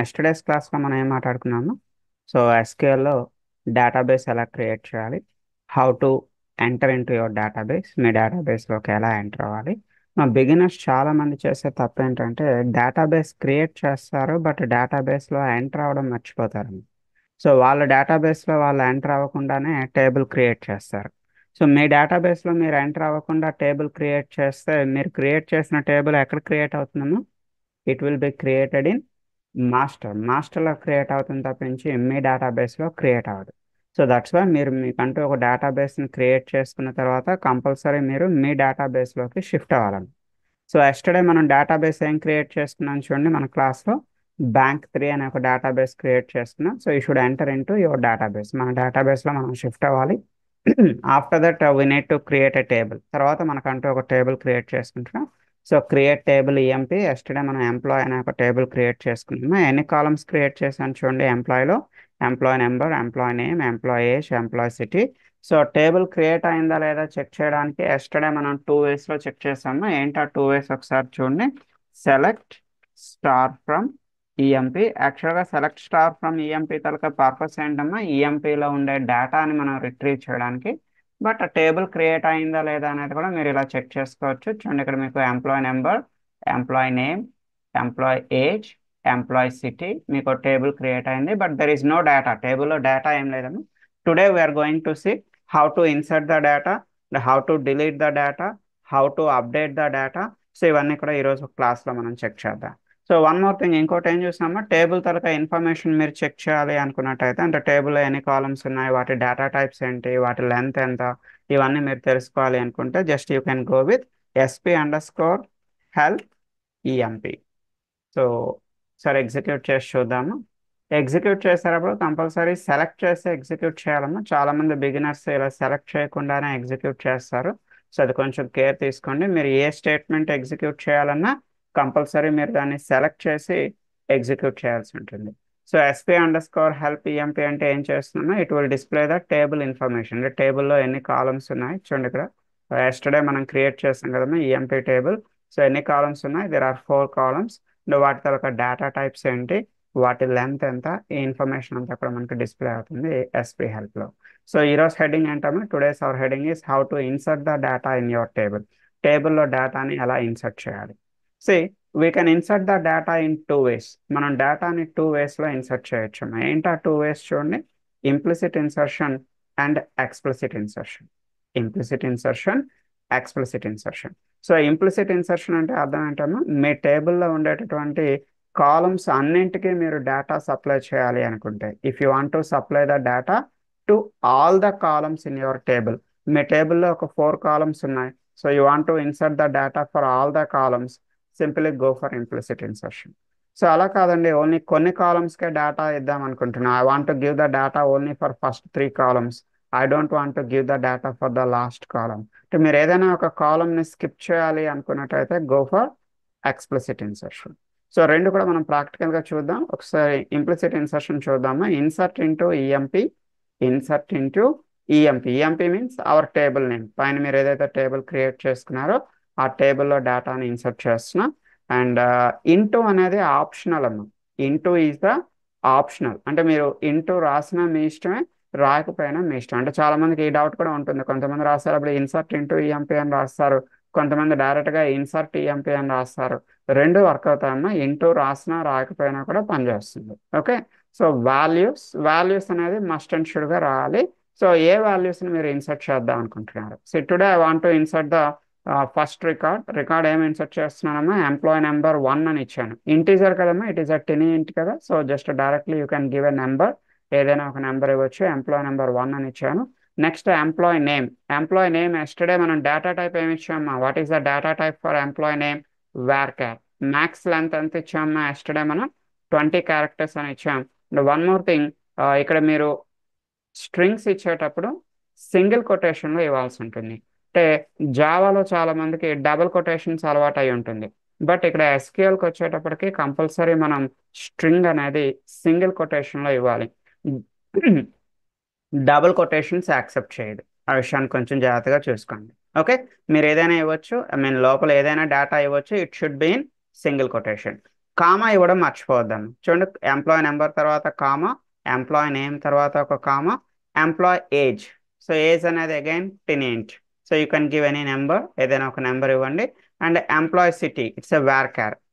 Yesterday's క్లాస్లో మనం ఏం మాట్లాడుకున్నాము? సో ఎస్క్యూఎల్లో డేటాబేస్ ఎలా క్రియేట్ చేయాలి, how to enter into your database, మీ డేటాబేస్లోకి ఎలా ఎంటర్ అవ్వాలి. మా బిగినర్స్ చాలా మంది చేసే తప్పు ఏంటంటే డేటాబేస్ క్రియేట్ చేస్తారు, బట్ డేటాబేస్లో ఎంటర్ అవ్వడం మర్చిపోతారు. సో వాళ్ళ డేటాబేస్లో వాళ్ళు ఎంటర్ అవ్వకుండానే టేబుల్ క్రియేట్ చేస్తారు. సో మీ డేటాబేస్లో మీరు ఎంటర్ అవ్వకుండా టేబుల్ క్రియేట్ చేస్తే మీరు క్రియేట్ చేసిన టేబుల్ ఎక్కడ క్రియేట్ అవుతుందో it will be created in మాస్టర్లో క్రియేట్ అవుతుంది తప్పించి మీ డేటాబేస్లో క్రియేట్ అవ్వదు. సో దట్స్ వై మీరు మీకంటూ ఒక డేటాబేస్ని క్రియేట్ చేసుకున్న తర్వాత కంపల్సరీ మీరు మీ డేటాబేస్లోకి షిఫ్ట్ అవ్వాలండి. సో ఎస్టర్డే మనం డేటాబేస్ ఏం క్రియేట్ చేసుకున్నాం చూడండి, మన క్లాస్లో బ్యాంక్ 3 అనే ఒక డేటాబేస్ క్రియేట్ చేసుకున్నాం. So you should enter into your database. మన డేటాబేస్లో మనం షిఫ్ట్ అవ్వాలి. After that we need to create a table. తర్వాత మనకంటూ ఒక టేబుల్ క్రియేట్ చేసుకుంటున్నాం. So create table EMP. Yesterday మనం ఎంప్లాయ్ అనే ఒక టేబుల్ క్రియేట్ చేసుకున్నాము. ఎన్ని కాలమ్స్ క్రియేట్ చేశాను చూడండి ఎంప్లాయ్లో. Employee number, employee name, employee age, employee city. So table create అయిందా లేదా చెక్ చేయడానికి ఎస్టర్డే మనం 2 వేస్లో చెక్ చేసాము. ఏంటి ఆ 2 వేస్ ఒకసారి చూడండి. Select star from EMP. యాక్చువల్గా సెలెక్ట్ స్టార్ ఫ్రమ్ ఈఎంపీ తలక పర్పస్ ఏంటమ్మా, ఈఎంపీలో ఉండే డేటాని మనం రిట్రీవ్ చేయడానికి. బట్ టేబుల్ క్రియేట్ అయిందా లేదా అనేది కూడా మీరు ఇలా చెక్ చేసుకోవచ్చు. చూడండి ఇక్కడ మీకు employee number, employee name, employee age, employee city మీకు టేబుల్ క్రియేట్ అయింది. But there is no data. టేబుల్లో డేటా ఏం లేదమ్మా. Today we're going to see how to insert the data, how to delete the data, how to update the data. So ఇవన్నీ కూడా ఈరోజు క్లాస్లో మనం చెక్ చేద్దాం. సో వన్ మోర్ థింగ్, ఇంకోటి ఏం చూసామా, టేబుల్ తరక ఇన్ఫర్మేషన్ మీరు చెక్ చేయాలి అనుకున్నట్టయితే, అంటే టేబుల్లో ఎన్ని కాలమ్స్ ఉన్నాయి, వాటి డేటా టైప్స్ ఏంటి, వాటి లెంత్ ఎంత, ఇవన్నీ మీరు తెలుసుకోవాలి అనుకుంటే just you can go with SP_help EMP. So సరే ఎగ్జిక్యూట్ చేసి చూద్దాము. ఎగ్జిక్యూట్ చేసేటప్పుడు కంపల్సరీ సెలెక్ట్ చేసి ఎగ్జిక్యూట్ చేయాలమ్మా. చాలామంది బిగినర్స్ ఇలా సెలెక్ట్ చేయకుండానే ఎగ్జిక్యూట్ చేస్తారు. సో అది కొంచెం కేర్ తీసుకోండి. మీరు ఏ స్టేట్మెంట్ ఎగ్జిక్యూట్ చేయాలన్నా కంపల్సరీ మీరు దాన్ని సెలెక్ట్ చేసి ఎగ్జిక్యూట్ చేయాల్సి ఉంటుంది. సో SP_help EMP అంటే ఏం చేస్తున్నా, it will display the table information. అంటే టేబుల్లో ఎన్ని కాలమ్స్ ఉన్నాయి చూడండి. ఇక్కడ ఎస్టర్డే మనం క్రియేట్ చేస్తాం కదమ్మా ఈఎంపీ టేబుల్. సో ఎన్ని కాలమ్స్ ఉన్నాయి, దేర్ ఆర్ 4 కాలమ్స్. వాటి తర్వాత డేటా టైప్స్ ఏంటి, వాటి లెంత్ ఎంత, ఈ ఇన్ఫర్మేషన్ అంతా కూడా మనకి డిస్ప్లే అవుతుంది SP_help లో. సో ఈరోజు హెడ్డింగ్ ఏంటమ్మా, today's hour heading is how to insert the data in your table. టేబుల్లో డేటాని ఎలా ఇన్సర్ట్ చేయాలి. C we can insert the data in 2 ways. మనం డేటాని 2 waysలో ఇన్సర్ట్ చేయొచ్చు. ఏంటి ఆ 2 ways చూడండి, implicit insertion and explicit insertion. Implicit insertion, explicit insertion. So implicit insertion అంటే అర్థం ఏంటమ్మా, మీ టేబుల్లో ఉండేటటువంటి కాలమ్స్ అన్నింటికి మీరు డేటా సప్లై చేయాలి అనుకుంటే, if you want to supply the data to all the columns in your table. మీ టేబుల్లో ఒక 4 కాలమ్స్ ఉన్నాయి. So you want to insert the data for all the columns, simply go for implicit insertion. So అలా కాదండి, only కొన్ని కాలమ్స్కే data ఇద్దాం అనుకుంటున్నా, I want to give the data only for first 3 columns, I don't want to give the data for the last column. అంటే మీరు ఏదైనా ఒక కాలమ్ని స్కిప్ చేయాలి అనుకున్నట్టయితే go for explicit insertion. So రెండు కూడా మనం ప్రాక్టికల్గా చూద్దాం. ఒకసారి ఇంప్లిసిట్ ఇన్సర్షన్ చూద్దాము. Insert into EMP, insert into EMP. EMP means our table name. పైన మీరు ఏదైతే టేబుల్ క్రియేట్ చేసుకున్నారో ఆ టేబుల్లో డేటాని ఇన్సర్ట్ చేస్తున్నాం. అండ్ ఇంటూ అనేది ఆప్షనల్ అన్న. Into is the optional. అంటే మీరు ఇంటూ రాసినా మీ ఇష్టమే, రాకపోయినా మీ ఇష్టం. అంటే చాలా మందికి ఈ డౌట్ కూడా ఉంటుంది. కొంతమంది రాస్తారు అప్పుడు ఇన్సర్ట్ ఇంటూ ఈఎంపీ అని రాస్తారు, కొంతమంది డైరెక్ట్గా ఇన్సర్ట్ ఈఎంపీ అని రాస్తారు. రెండు వర్క్ అవుతాయమ్మా. ఇంటూ రాసినా రాకపోయినా కూడా పనిచేస్తుంది. ఓకే. సో వాల్యూస్ అనేది మస్ట్ అండ్ షుడ్గా రావాలి. సో ఏ వాల్యూస్ని మీరు ఇన్సర్ట్ చేద్దాం అనుకుంటున్నారు. So today I want to insert the first record ఏమి ఇన్సర్ట్ చేస్తున్నానమ్మా, ఎంప్లాయ్ నెంబర్ 1 అని ఇచ్చాను. ఇంటీజర్ కదమ్మా, it is a tiny int కదా. So just directly you can give a number, ఏదైనా ఒక నెంబర్ ఇవ్వచ్చు. ఎంప్లాయ్ నెంబర్ 1 అని ఇచ్చాను. Next employee name. Employee name yesterday మనం డేటా టైప్ ఏమి ఇచ్చామా, what is the data type for employee name, varchar. Max length ఎంత ఇచ్చామా, ఎస్టర్డే మనం 20 క్యారెక్టర్స్ అని ఇచ్చాం. వన్ మోర్ థింగ్, ఇక్కడ మీరు స్ట్రింగ్స్ ఇచ్చేటప్పుడు సింగిల్ కొటేషన్లో ఇవ్వాల్సి ఉంటుంది. అంటే జావాలో చాలా మందికి డబుల్ కొటేషన్స్ అలవాటు అయి ఉంటుంది. బట్ ఇక్కడ ఎస్క్యూఎల్కి వచ్చేటప్పటికి కంపల్సరీ మనం స్ట్రింగ్ అనేది సింగిల్ కొటేషన్లో ఇవ్వాలి. డబుల్ కొటేషన్స్ యాక్సెప్ట్ చేయదు. ఆ విషయాన్ని కొంచెం జాగ్రత్తగా చూసుకోండి. ఓకే. మీరు ఏదైనా ఇవ్వచ్చు, ఐ మీన్ లోపల ఏదైనా డేటా ఇవ్వచ్చు, it should be in single quotation. Comma ఇవ్వడం మర్చిపోవద్దాం. చూడండి, ఎంప్లాయ్ నెంబర్ తర్వాత కామా, ఎంప్లాయ్ నేమ్ తర్వాత ఒక comma, employee age. So age అనేది again tiny int. So you can give any number, ఏదైనా ఒక నెంబర్ ఇవ్వండి. And employee city, it's a var.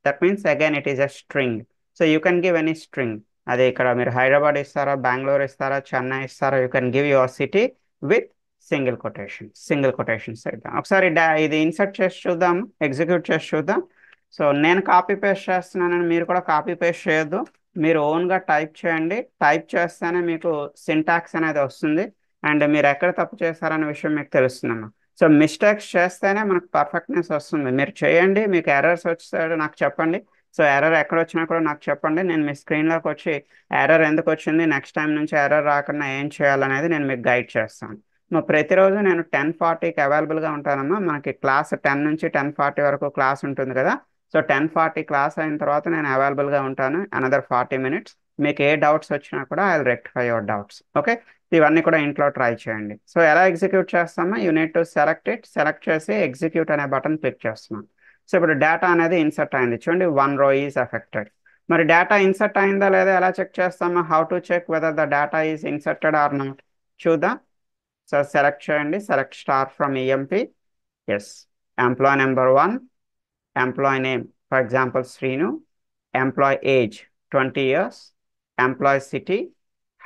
That means again it is a string. So you can give any string. అదే ఇక్కడ మీరు హైదరాబాద్ ఇస్తారా, బెంగళూరు ఇస్తారా, చెన్నై ఇస్తారా, you can give your city with single quotations ఇద్దాం. ఒకసారి ఇది ఇన్సర్ట్ చేసి చూద్దాం, ఎగ్జిక్యూట్ చేసి చూద్దాం. సో నేను కాపీ పేస్ట్ చేస్తున్నానని మీరు కూడా కాపీ పేస్ట్ చేయొద్దు. మీరు ఓన్గా టైప్ చేయండి. టైప్ చేస్తేనే మీకు సింటాక్స్ అనేది వస్తుంది. అండ్ మీరు ఎక్కడ తప్పు చేస్తారనే విషయం మీకు తెలుస్తుందన్న. సో మిస్టేక్స్ చేస్తేనే మనకు పర్ఫెక్ట్నెస్ వస్తుంది. మీరు చేయండి, మీకు ఎర్రర్స్ వచ్చాడు నాకు చెప్పండి. సో ఎర్రర్ ఎక్కడ వచ్చినా కూడా నాకు చెప్పండి. నేను మీ స్క్రీన్లోకి వచ్చి ఎర్రర్ ఎందుకు వచ్చింది, నెక్స్ట్ టైం నుంచి ఎర్రర్ రాకుండా ఏం చేయాలనేది నేను మీకు గైడ్ చేస్తాను. ప్రతిరోజు నేను 10:40కి అవైలబుల్గా ఉంటానమ్మా. మనకి క్లాస్ 10 నుంచి 10:40 వరకు క్లాస్ ఉంటుంది కదా. సో 10:40 క్లాస్ అయిన తర్వాత నేను అవైలబుల్గా ఉంటాను అనదర్ 40 minutes. మీకు ఏ డౌట్స్ వచ్చినా కూడా I will rectify your doubts. Okay, ఇవన్నీ కూడా ఇంట్లో ట్రై చేయండి. సో ఎలా ఎగ్జిక్యూట్ చేస్తామో, యూ నీడ్ టు సెలెక్ట్ చేసి ఎగ్జిక్యూట్ అనే బటన్ క్లిక్ చేస్తున్నాను. సో ఇప్పుడు డేటా అనేది ఇన్సర్ట్ అయింది. చూడండి, 1 row ఈజ్ ఎఫెక్టెడ్. మరి డేటా ఇన్సర్ట్ అయిందా లేదా ఎలా చెక్ చేస్తామో, how to check whether the data is inserted or not చూద్దాం. సో సెలెక్ట్ చేయండి, select star from EMP. Yes, employee number 1, employee name for example Srinu, employee age 20 years, employee city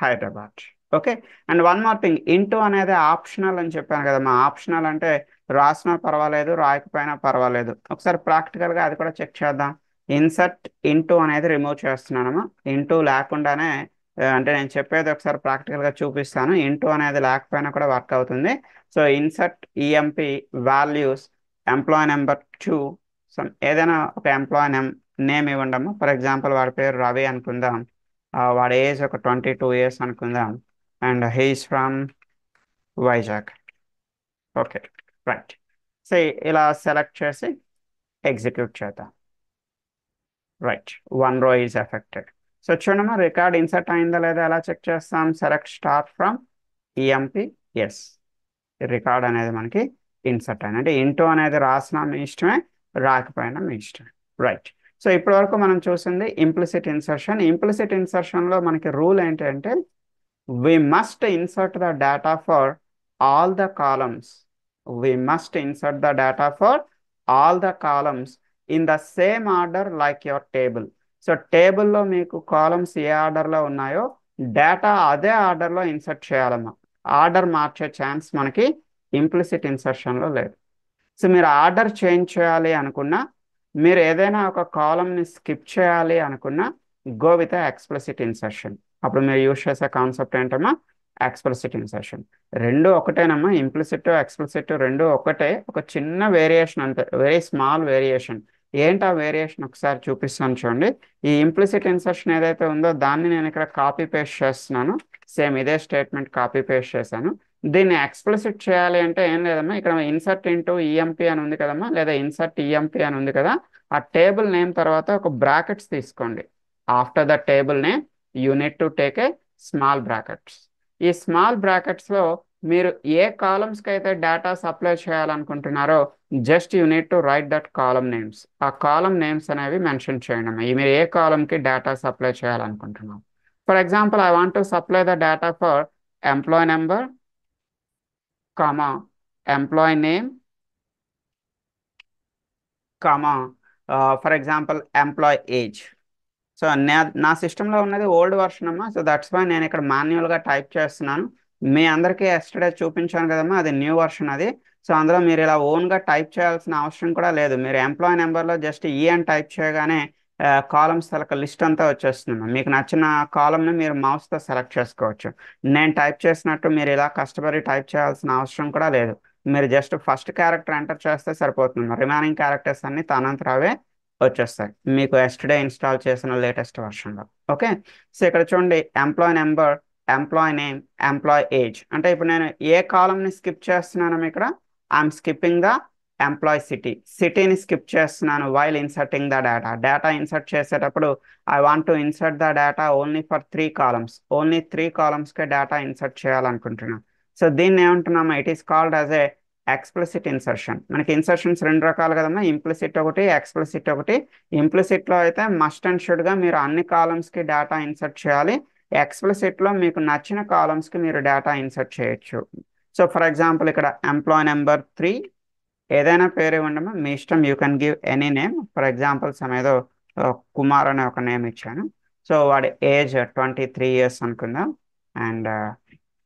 Hyderabad. Okay, and one more thing, into అనేది optional అని చెప్పాను కదా. మా optional అంటే రాసినా పర్వాలేదు, రాయకపోయినా పర్వాలేదు. ఒకసారి ప్రాక్టికల్గా అది కూడా చెక్ చేద్దాం. ఇన్సర్ట్ ఇంటూ అనేది రిమూవ్ చేస్తున్నానమ్మా. ఇంటూ లేకుండానే అంటే నేను చెప్పేది ఒకసారి ప్రాక్టికల్గా చూపిస్తాను. ఇంటూ అనేది లేకపోయినా కూడా వర్క్ అవుతుంది. So insert EMP values, employee number 2, so ఏదైనా ఒక ఎంప్లాయ్ నేమ్ ఇవ్వండము. ఫర్ ఎగ్జాంపుల్ వాడి పేరు రవి అనుకుందాం. వాడి ఏజ్ ఒక 22 years అనుకుందాం. And he's from Vizag. Okay, right. So ఇలా సెలెక్ట్ చేసి ఎగ్జిక్యూట్ చేద్దాం. Right, 1 row is affected. So చూడమ్మా, రికార్డ్ ఇన్సర్ట్ అయిందా లేదా ఎలా చెక్ చేస్తాం. Select star from EMP. Yes, record అనేది మనకి ఇన్సర్ట్ అయింది. అంటే ఇంటూ అనేది రాసిన మీ ఇష్టమే, రాకపోయినా మీ ఇష్టమే. రైట్. సో ఇప్పటి వరకు మనం చూసింది ఇంప్లిసిట్ ఇన్సర్షన్. ఇంప్లిసిట్ ఇన్సర్షన్లో మనకి రూల్ ఏంటంటే, we must insert the data for all the columns. We must insert the data for all the columns in the same order like your table. So టేబుల్లో మీకు columns ఏ ఆర్డర్లో ఉన్నాయో data అదే ఆర్డర్లో insert చేయాలమ్మా. Order మార్చే chance మనకి implicit ఇన్సర్షన్లో లేదు. సో మీరు ఆర్డర్ చేంజ్ చేయాలి అనుకున్నా, మీరు ఏదైనా ఒక కాలమ్ని స్కిప్ చేయాలి అనుకున్నా, గో విత్ ఎక్స్ప్లిసిట్ ఇన్సర్షన్. అప్పుడు మీరు యూజ్ చేసే కాన్సెప్ట్ ఏంటమ్మా, ఎక్స్ప్లిసిట్ ఇన్సర్షన్. రెండు ఒకటేనమ్మా, ఇంప్లిసిట్ ఎక్స్ప్లిసిట్ రెండు ఒకటే, ఒక చిన్న వేరియేషన్ అంతే, వెరీ స్మాల్ వేరియేషన్. ఏంటి ఆ వేరియేషన్ ఒకసారి చూపిస్తాను చూడండి. ఈ ఇంప్లిసిట్ ఇన్సర్షన్ ఏదైతే ఉందో దాన్ని నేను ఇక్కడ కాపీ పేస్ట్ చేస్తున్నాను. సేమ్ ఇదే స్టేట్మెంట్ కాపీ పేస్ట్ చేశాను. దీన్ని ఎక్స్ప్లిసిట్ చేయాలి అంటే ఏం లేదమ్మా, ఇక్కడ ఇన్సర్ట్ ఇంటూ ఈఎంపి అని ఉంది కదమ్మా, లేదా ఇన్సర్ట్ ఈఎంపి అని ఉంది కదా. ఆ టేబుల్ నేమ్ తర్వాత ఒక బ్రాకెట్స్ తీసుకోండి. After the table name you need to take a small brackets. ఈ స్మాల్ బ్రాకెట్స్లో మీరు ఏ కాలమ్స్కి అయితే డేటా సప్లై చేయాలనుకుంటున్నారో just you need to write that column names. ఆ కాలమ్ నేమ్స్ అనేవి మెన్షన్ చేయండి. మీరు ఏ కాలమ్కి డేటా సప్లై చేయాలనుకుంటున్నారు. For example, I want to supply the data for employee number, comma employee name, comma for example employee age. So నా సిస్టంలో ఉన్నది ఓల్డ్ వర్షన్ అమ్మా. సో దట్స్ వై నేను ఇక్కడ మాన్యువల్గా టైప్ చేస్తున్నాను. మీ అందరికీ ఎస్టర్డే చూపించాను కదమ్మా, అది న్యూ వర్షన్ అది. సో అందులో మీరు ఇలా ఓన్గా టైప్ చేయాల్సిన అవసరం కూడా లేదు. మీరు ఎంప్లాయ్ నెంబర్లో జస్ట్ ఈ అని టైప్ చేయగానే కాలమ్స్ లిస్ట్ అంతా వచ్చేస్తుంది. మీకు నచ్చిన కాలమ్ని మీరు మౌస్తో సెలెక్ట్ చేసుకోవచ్చు. నేను టైప్ చేసినట్టు మీరు ఇలా కష్టపడి టైప్ చేయాల్సిన అవసరం కూడా లేదు. మీరు జస్ట్ ఫస్ట్ క్యారెక్టర్ ఎంటర్ చేస్తే సరిపోతుంది. రిమైనింగ్ క్యారెక్టర్స్ అన్ని తనంతరావే వచ్చేస్తాయి మీకు ఎస్టర్డే ఇన్స్టాల్ చేసిన లేటెస్ట్ వర్షన్లో. ఓకే, సో ఇక్కడ చూడండి, employee number, employee name, employee age. అంటే ఇప్పుడు నేను ఏ కాలమ్ని స్కిప్ చేస్తున్నాను ఇక్కడ, ఐఎమ్ స్కిప్పింగ్ ద ఎంప్లాయ్ సిటీని స్కిప్ చేస్తున్నాను while inserting the data insert చేసేటప్పుడు I want to insert the data only for 3 columns. Only 3 columnsకే డేటా ఇన్సర్ట్ చేయాలనుకుంటున్నాను. సో దీన్ని ఏమంటున్నాము, it is called as a explicit insertion. మనకి ఇన్సర్షన్స్ రెండు రకాలు కదమ్మా, ఇంప్లిసిట్ ఒకటి, ఎక్స్ప్లిసిట్ ఒకటి. ఇంప్లిసిట్ లో అయితే మస్ట్ అండ్ షుడ్ గా మీరు అన్ని కాలమ్స్ కి డేటా ఇన్సర్ట్ చేయాలి. ఎక్స్ప్లిసిట్ లో మీకు నచ్చిన కాలమ్స్ కి మీరు డేటా ఇన్సర్ట్ చేయొచ్చు. సో ఫర్ ఎగ్జాంపుల్ ఇక్కడ ఎంప్లాయ్ నెంబర్ 3 ఏదైనా పేరు ఇవ్వండమ్మా, మీ ఇష్టం. You can give any name. For example ఏదో కుమార్ అనే ఒక నేమ్ ఇచ్చాను. సో వాడి ఏజ్ 23 years అనుకుందాం. అండ్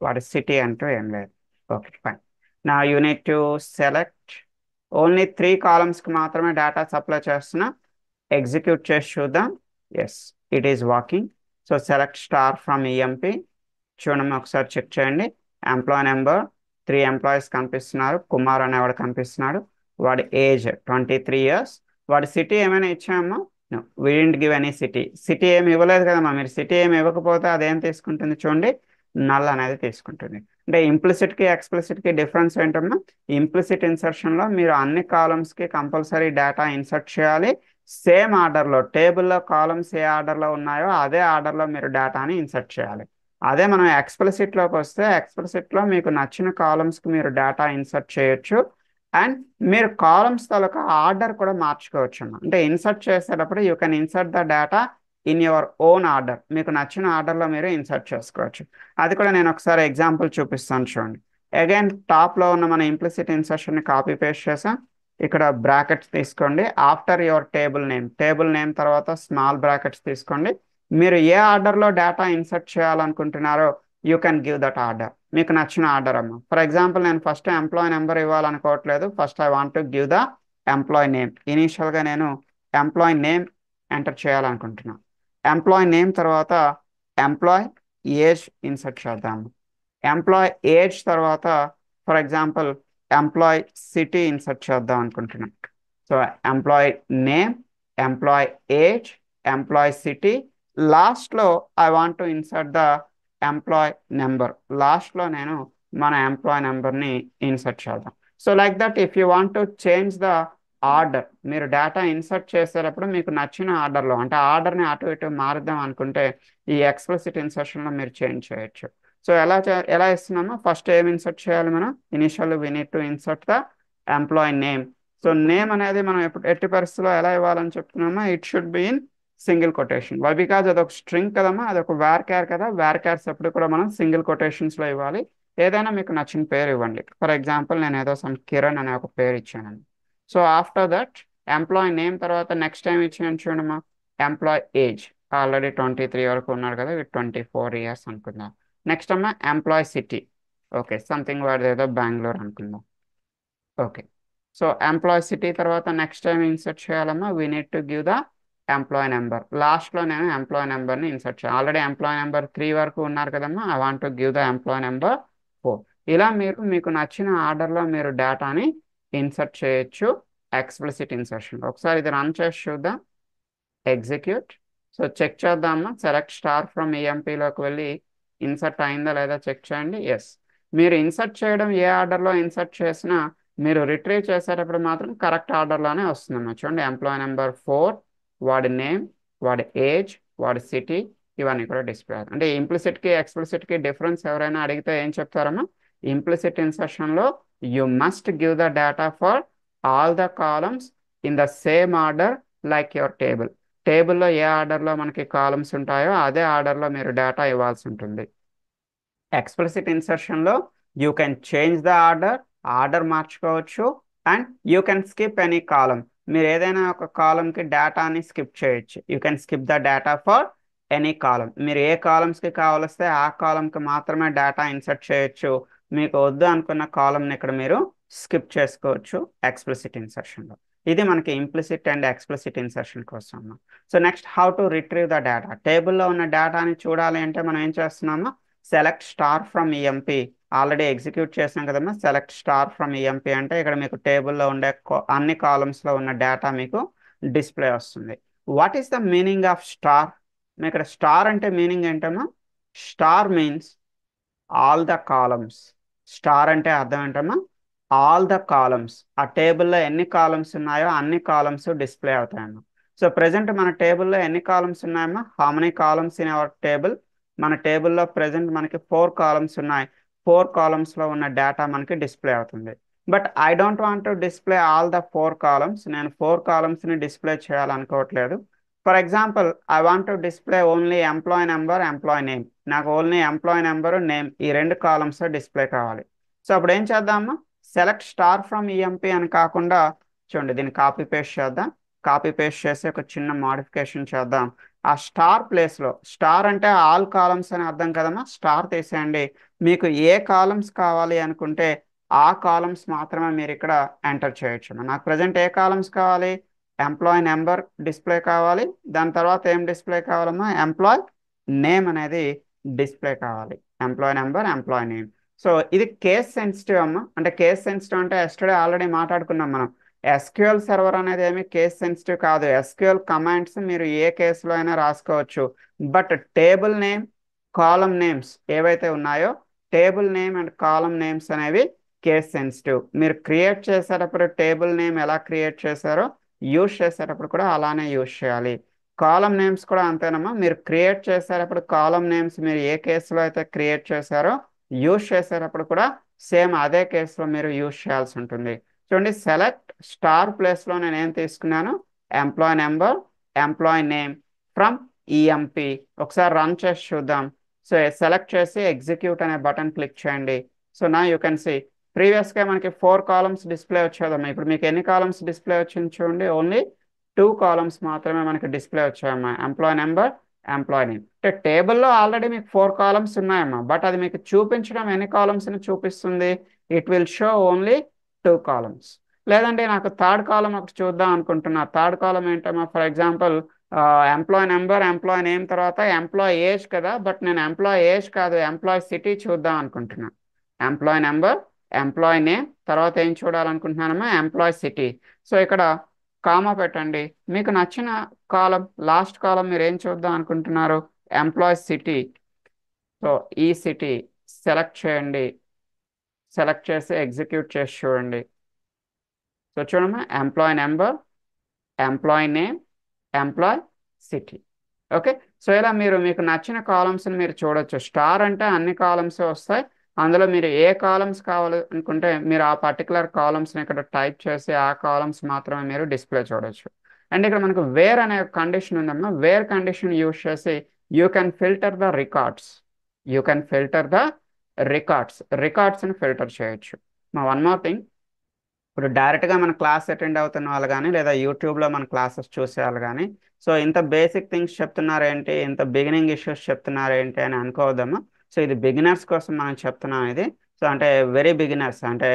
వాడి సిటీ అంటూ ఏం లేదు. Okay fine. నా యూనిట్ టు సెలెక్ట్ ఓన్లీ 3 కాలమ్స్కి మాత్రమే డేటా సప్లై చేస్తున్నా. ఎగ్జిక్యూట్ చేసి చూద్దాం. Yes, it is working. So select star from EMP. చూడమ్మా ఒకసారి చెక్ చేయండి. ఎంప్లాయ్ నెంబర్ 3 ఎంప్లాయీస్ కనిపిస్తున్నారు. కుమార్ అనేవాడు కనిపిస్తున్నాడు. వాడి ఏజ్ 23 years. వాడి సిటీ ఏమైనా ఇచ్చామా? We didn't give any city. City ఏమి ఇవ్వలేదు కదమ్మా. మీరు సిటీ ఏమి ఇవ్వకపోతే అదేం తీసుకుంటుంది చూడండి, నల్ అనేది తీసుకుంటుంది. అంటే ఇంప్లిసిట్కి ఎక్స్ప్లిసిట్కి డిఫరెన్స్ ఏంటమ్మా? ఇంప్లిసిట్ ఇన్సర్షన్లో మీరు అన్ని కాలమ్స్కి కంపల్సరీ డేటా ఇన్సర్ట్ చేయాలి. సేమ్ ఆర్డర్లో, టేబుల్లో కాలమ్స్ ఏ ఆర్డర్లో ఉన్నాయో అదే ఆర్డర్లో మీరు డేటాని ఇన్సర్ట్ చేయాలి. అదే మనం ఎక్స్ప్లిసిట్లోకి వస్తే, ఎక్స్ప్లిసిట్లో మీకు నచ్చిన కాలమ్స్కి మీరు డేటా ఇన్సర్ట్ చేయొచ్చు. అండ్ మీరు కాలమ్స్ తాలూకా ఆర్డర్ కూడా మార్చుకోవచ్చు అన్న. అంటే ఇన్సర్ట్ చేసేటప్పుడు you can insert the data in your own order. మీకు నచ్చిన ఆర్డర్లో మీరు ఇన్సర్ట్ చేసుకోవచ్చు. అది కూడా నేను ఒకసారి ఎగ్జాంపుల్ చూపిస్తాను చూడండి. అగైన్ టాప్లో ఉన్న మన ఇంప్లిసిట్ ఇన్సర్షన్ని కాపీ పేస్ట్ చేసాం. ఇక్కడ బ్రాకెట్స్ తీసుకోండి. ఆఫ్టర్ యువర్ టేబుల్ నేమ్ తర్వాత స్మాల్ బ్రాకెట్స్ తీసుకోండి. మీరు ఏ ఆర్డర్లో డేటా ఇన్సర్ట్ చేయాలనుకుంటున్నారో you can give that order. మీకు నచ్చిన ఆర్డర్ అమ్మ. ఫర్ ఎగ్జాంపుల్ నేను ఫస్ట్ ఎంప్లాయ్ నెంబర్ ఇవ్వాలనుకోవట్లేదు. First I want to give the employee name. ఇనీషియల్గా నేను ఎంప్లాయ్ నేమ్ ఎంటర్ చేయాలనుకుంటున్నాను. ఎంప్లాయ్ నేమ్ తర్వాత ఎంప్లాయ్ ఏజ్ ఇన్సర్ట్ చేద్దాము. ఎంప్లాయ్ ఏజ్ తర్వాత for example employee city insert చేద్దాం అనుకుంటున్నాను. So employee name, employee age, employee city, లాస్ట్లో I want to insert the employee number. లాస్ట్లో నేను మన ఎంప్లాయ్ నెంబర్ని ఇన్సర్ట్ చేద్దాం. So like that if you want to change the order, మీరు data insert చేసేటప్పుడు మీకు నచ్చిన ఆర్డర్లో, అంటే ఆర్డర్ని అటు ఇటు మారుద్దాం అనుకుంటే ఈ ఎక్స్ప్లిసిట్ ఇన్సర్షన్లో మీరు చేంజ్ చేయొచ్చు. సో ఎలా ఇస్తున్నామో ఫస్ట్ ఏం ఇన్సర్ట్ చేయాలి మనం? Initial we need to insert the employee name. So name అనేది మనం ఎట్టి పరిస్థితిలో ఎలా ఇవ్వాలని చెప్తున్నామో, it should be in single quotation. Why? Because అదొక స్ట్రింగ్ కదమ్మా, అదొక వేర్ కదా. వేర్ క్యార్స్ ఎప్పుడు కూడా మనం సింగిల్ కొటేషన్స్లో ఇవ్వాలి. ఏదైనా మీకు నచ్చిన పేరు ఇవ్వండి. ఫర్ ఎగ్జాంపుల్ నేను ఏదో కిరణ్ అనే ఒక పేరు ఇచ్చాను. So after that employee name తర్వాత నెక్స్ట్ టైం ఇచ్చాను చూడమ్మా, ఎంప్లాయ్ ఏజ్. ఆల్రెడీ 23 వరకు ఉన్నాడు కదా, 24 years అనుకుందాం. నెక్స్ట్ అమ్మా ఎంప్లాయ్ సిటీ. ఓకే, సంథింగ్ వాడిది ఏదో బెంగళూరు అనుకుందాం. ఓకే, సో ఎంప్లాయ్ సిటీ తర్వాత నెక్స్ట్ టైం ఇన్సర్ట్ చేయాలమ్మా, we need to give the employee number. లాస్ట్లో నేను ఎంప్లాయ్ నెంబర్ని ఇన్సర్ట్ చేయాలి. ఆల్రెడీ ఎంప్లాయ్ నెంబర్ 3 వరకు ఉన్నారు కదమ్మా, I want to give the employee number 4. ఇలా మీరు మీకు నచ్చిన ఆర్డర్లో మీరు డేటాని ఇన్సర్ట్ చేయొచ్చు ఎక్స్ప్లిసిట్ ఇన్సర్షన్. ఒకసారి ఇది రన్ చేసి చూద్దాం. ఎగ్జిక్యూట్. సో చెక్ చేద్దామా, సెలెక్ట్ స్టార్ ఫ్రమ్ ఈఎంపీలోకి వెళ్ళి ఇన్సర్ట్ అయిందా లేదా చెక్ చేయండి. ఎస్, మీరు ఇన్సర్ట్ చేయడం ఏ ఆర్డర్లో ఇన్సర్ట్ చేసినా మీరు రిట్రీవ్ చేసేటప్పుడు మాత్రం కరెక్ట్ ఆర్డర్లోనే వస్తుందమ్మా. చూడండి, ఎంప్లాయ్ నెంబర్ 4, వాడి నేమ్, వాడి ఏజ్, వాడి సిటీ, ఇవన్నీ కూడా డిస్ప్లే అవుతాయి. అంటే ఇంప్లిసిట్కి ఎక్స్ప్లిసిట్కి డిఫరెన్స్ ఎవరైనా అడిగితే ఏం చెప్తారమ్మా? ఇంప్లిసిట్ ఇన్సర్షన్లో you must give the data for all the columns in the same order like your table. టేబుల్లో ఏ ఆర్డర్లో మనకి కాలమ్స్ ఉంటాయో అదే ఆర్డర్లో మీరు డేటా ఇవ్వాల్సి ఉంటుంది. ఎక్స్ప్లిసిట్ ఇన్సర్షన్లో you can change the order మార్చుకోవచ్చు. And you can skip any column. మీరు ఏదైనా ఒక కాలంకి డేటాని స్కిప్ చేయొచ్చు. You can skip the data for any column. మీరు ఏ కాలమ్స్కి కావలిస్తే ఆ కాలంకి మాత్రమే డేటా ఇన్సర్ట్ చేయొచ్చు. మీకు వద్దు అనుకున్న కాలంని ఇక్కడ మీరు స్కిప్ చేసుకోవచ్చు ఎక్స్ప్లిసిట్ ఇన్సర్షన్లో. ఇది మనకి ఇంప్లిసిట్ అండ్ ఎక్స్ప్లిసిట్ ఇన్సర్షన్ కోసం. So next, how to retrieve the data. టేబుల్లో ఉన్న డేటాని చూడాలి అంటే మనం ఏం చేస్తున్నామో, select star from EMP. Already execute చేసినాం కదమ్మా. సెలెక్ట్ స్టార్ ఫ్రమ్ ఈఎంపీ అంటే ఇక్కడ మీకు టేబుల్లో ఉండే అన్ని కాలమ్స్లో ఉన్న డేటా మీకు డిస్ప్లే వస్తుంది. What is the meaning of star? ఇక్కడ స్టార్ అంటే మీనింగ్ ఏంటమ్మా? Star means all the columns. Star అంటే అర్థం ఏంటమ్మా? All the columns. ఆ టేబుల్లో ఎన్ని కాలమ్స్ ఉన్నాయో అన్ని కాలమ్స్ డిస్ప్లే అవుతాయమ్మా. సో ప్రెసెంట్ మన టేబుల్లో ఎన్ని కాలమ్స్ ఉన్నాయమ్మా? How many columns in our table? మన టేబుల్లో ప్రెసెంట్ మనకి 4 కాలమ్స్ ఉన్నాయి. 4 కాలమ్స్లో ఉన్న డేటా మనకి డిస్ప్లే అవుతుంది. But I don't want to display all the 4 columns. నేను 4 కాలమ్స్ని డిస్ప్లే చేయాలనుకోవట్లేదు. For example, I want to display only employee number, employee name. నాకు ఓన్లీ ఎంప్లాయ్ నెంబర్, నేమ్ ఈ 2 కాలమ్స్ డిస్ప్లే కావాలి. సో అప్పుడు ఏం చేద్దామా, సెలెక్ట్ స్టార్ ఫ్రమ్ ఈఎంపీ అని కాకుండా చూడండి, దీన్ని కాపీ పేస్ట్ చేద్దాం. కాపీ పేస్ట్ చేసి ఒక చిన్న మాడిఫికేషన్ చేద్దాం. ఆ స్టార్ ప్లేస్లో, స్టార్ అంటే ఆల్ కాలమ్స్ అని అర్థం కదమ్మా, స్టార్ తీసేయండి. మీకు ఏ కాలమ్స్ కావాలి అనుకుంటే ఆ కాలమ్స్ మాత్రమే మీరు ఇక్కడ ఎంటర్ చేయొచ్చు. నాకు ప్రజెంట్ ఏ కాలమ్స్ కావాలి, ఎంప్లాయ్ నెంబర్ డిస్ప్లే కావాలి, దాని తర్వాత ఏం డిస్ప్లే కావాలమ్మా, ఎంప్లాయ్ నేమ్ అనేది డిస్ప్లే కావాలి. Employee number, employee name. So ఇది కేస్ సెన్సిటివ్ అమ్మా. అంటే కేస్ సెన్సిటివ్ అంటే ఎస్టర్డే ఆల్రెడీ మాట్లాడుకున్నాం మనం. ఎస్క్యూఎల్ సర్వర్ అనేది ఏమి కేస్ సెన్సిటివ్ కాదు. ఎస్క్యూఎల్ కమాండ్స్ మీరు ఏ కేసులో అయినా రాసుకోవచ్చు. But table name, column names ఏవైతే ఉన్నాయో, table name and column names అనేవి కేస్ సెన్సిటివ్. మీరు క్రియేట్ చేసేటప్పుడు టేబుల్ నేమ్ ఎలా క్రియేట్ చేశారో యూజ్ చేసేటప్పుడు కూడా అలానే యూజ్ చేయాలి. కాలమ్ నేమ్స్ కూడా అంతేనమ్మా. మీరు క్రియేట్ చేసేటప్పుడు కాలమ్ నేమ్స్ మీరు ఏ కేసులో అయితే క్రియేట్ చేశారో యూజ్ చేసేటప్పుడు కూడా సేమ్ అదే కేసులో మీరు యూజ్ చేయాల్సి ఉంటుంది. చూడండి, సెలెక్ట్ స్టార్ ప్లేస్లో నేను ఏం తీసుకున్నాను, employee number, employee name from EMP. ఒకసారి రన్ చేసి చూద్దాం. సో సెలెక్ట్ చేసి ఎగ్జిక్యూట్ అనే బటన్ క్లిక్ చేయండి. సో నా యూ కెన్ సి, ప్రీవియస్గా మనకి 4 కాలమ్స్ డిస్ప్లే వచ్చేదమ్మా. ఇప్పుడు మీకు ఎన్ని కాలమ్స్ డిస్ప్లే వచ్చింది చూడండి, ఓన్లీ 2 కాలమ్స్ మాత్రమే మనకి డిస్ప్లే వచ్చాయమ్మా, ఎంప్లాయ్ నెంబర్, ఎంప్లాయ్ నేమ్. అంటే టేబుల్లో ఆల్రెడీ మీకు 4 కాలమ్స్ ఉన్నాయమ్మా, బట్ అది మీకు చూపించడం ఎన్ని కాలమ్స్ని చూపిస్తుంది, it will show only 2 columns. లేదంటే నాకు థర్డ్ కాలం ఒకటి చూద్దాం అనుకుంటున్నా. థర్డ్ కాలం ఏంటమ్మా, for example employee number, employee name తర్వాత ఎంప్లాయ్ ఏజ్ కదా, బట్ నేను ఎంప్లాయ్ ఏజ్ కాదు, ఎంప్లాయ్ సిటీ చూద్దాం అనుకుంటున్నా. ఎంప్లాయ్ నెంబర్, ఎంప్లాయ్ నేమ్ తర్వాత ఏం చూడాలనుకుంటున్నానమ్మా, ఎంప్లాయ్ సిటీ. సో ఇక్కడ కామా పెట్టండి. మీకు నచ్చిన కాలం, లాస్ట్ కాలం మీరు ఏం చూద్దాం అనుకుంటున్నారు, ఎంప్లాయ్ సిటీ. సో ఈ సిటీ సెలెక్ట్ చేయండి. సెలెక్ట్ చేసి ఎగ్జిక్యూట్ చేసి చూడండి. సో చూడమ్మా, employee number, employee name, employee city. Okay. So ఇలా మీరు మీకు నచ్చిన కాలమ్స్ని మీరు చూడొచ్చు. స్టార్ అంటే అన్ని కాలమ్స్ వస్తాయి. అందులో మీరు ఏ కాలమ్స్ కావాలి అనుకుంటే మీరు ఆ పర్టికులర్ కాలమ్స్ని ఇక్కడ టైప్ చేసి ఆ కాలమ్స్ మాత్రమే మీరు డిస్ప్లే చూడొచ్చు. అండ్ ఇక్కడ మనకు వేర్ అనే కండిషన్ ఉందమ్మా. వేర్ కండిషన్ యూజ్ చేసి you can filter the records. You can filter the రికార్డ్స్ని ఫిల్టర్ చేయొచ్చు. మా వన్ మోర్ థింగ్, ఇప్పుడు డైరెక్ట్గా మన క్లాస్ అటెండ్ అవుతున్న వాళ్ళు కానీ లేదా యూట్యూబ్లో మన క్లాసెస్ చూసే వాళ్ళు కానీ, సో ఇంత బేసిక్ థింగ్స్ చెప్తున్నారేంటి, ఇంత బిగినింగ్ ఇష్యూస్ చెప్తున్నారేంటి అని అనుకోవద్దాము. సో ఇది బిగినర్స్ కోసం మనం చెప్తున్నాం ఇది. సో అంటే వెరీ బిగినర్స్ అంటే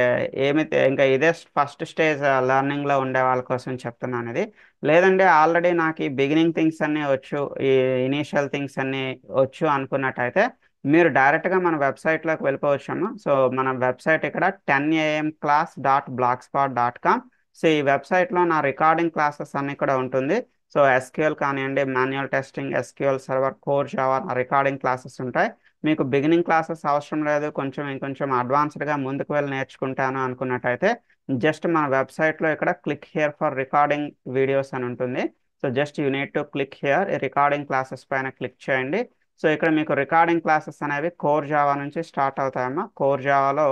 ఏమైతే ఇంకా ఇదే ఫస్ట్ స్టేజ్ లెర్నింగ్లో ఉండే వాళ్ళ కోసం చెప్తున్నాను ఇది. లేదంటే ఆల్రెడీ నాకు ఈ బిగినింగ్ థింగ్స్ అన్నీ వచ్చు, ఈ ఇనీషియల్ థింగ్స్ అన్నీ వచ్చు అనుకున్నట్టయితే మీరు డైరెక్ట్గా మన వెబ్సైట్లోకి వెళ్ళిపోవచ్చాము. సో మన వెబ్సైట్ ఇక్కడ 10amclass.blogspot.com. సో ఈ వెబ్సైట్లో నా రికార్డింగ్ క్లాసెస్ అన్ని కూడా ఉంటుంది. సో ఎస్క్యూఎల్ కానివ్వండి, manual testing, SQL server, core Java recording classes ఉంటాయి. మీకు బిగినింగ్ క్లాసెస్ అవసరం లేదు, కొంచెం ఇంకొంచెం అడ్వాన్స్డ్గా ముందుకు వెళ్ళి నేర్చుకుంటాను అనుకున్నట్టయితే జస్ట్ మన వెబ్సైట్లో ఇక్కడ click here for recording videos అని ఉంటుంది. So just you need to click here, recording classes పైన క్లిక్ చేయండి. సో ఇక్కడ మీకు రికార్డింగ్ క్లాసెస్ అనేవి కోర్ జావా నుంచి స్టార్ట్ అవుతాయమ్మా. కోర్ జావాలో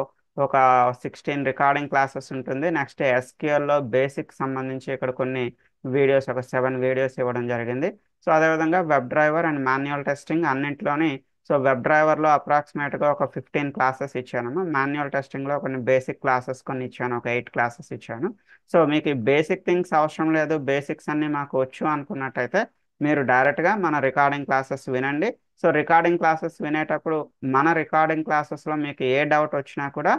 ఒక 16 రికార్డింగ్ క్లాసెస్ ఉంటుంది. నెక్స్ట్ ఎస్క్యూఎల్లో బేసిక్ సంబంధించి ఇక్కడ కొన్ని వీడియోస్, ఒక 7 వీడియోస్ ఇవ్వడం జరిగింది. సో అదేవిధంగా web driver and manual testing అన్నింటిలోని, సో వెబ్ డ్రైవర్లో అప్రాక్సిమేట్గా ఒక 15 క్లాసెస్ ఇచ్చానమ్మా. మాన్యువల్ టెస్టింగ్లో కొన్ని బేసిక్ క్లాసెస్ కొన్ని ఇచ్చాను, ఒక 8 క్లాసెస్ ఇచ్చాను. సో మీకు ఈ బేసిక్ థింగ్స్ అవసరం లేదు, బేసిక్స్ అన్నీ మాకు వచ్చు అనుకున్నట్టయితే మీరు డైరెక్ట్గా మన రికార్డింగ్ క్లాసెస్ వినండి. సో రికార్డింగ్ క్లాసెస్ వినేటప్పుడు మన రికార్డింగ్ క్లాసెస్లో మీకు ఏ డౌట్ వచ్చినా కూడా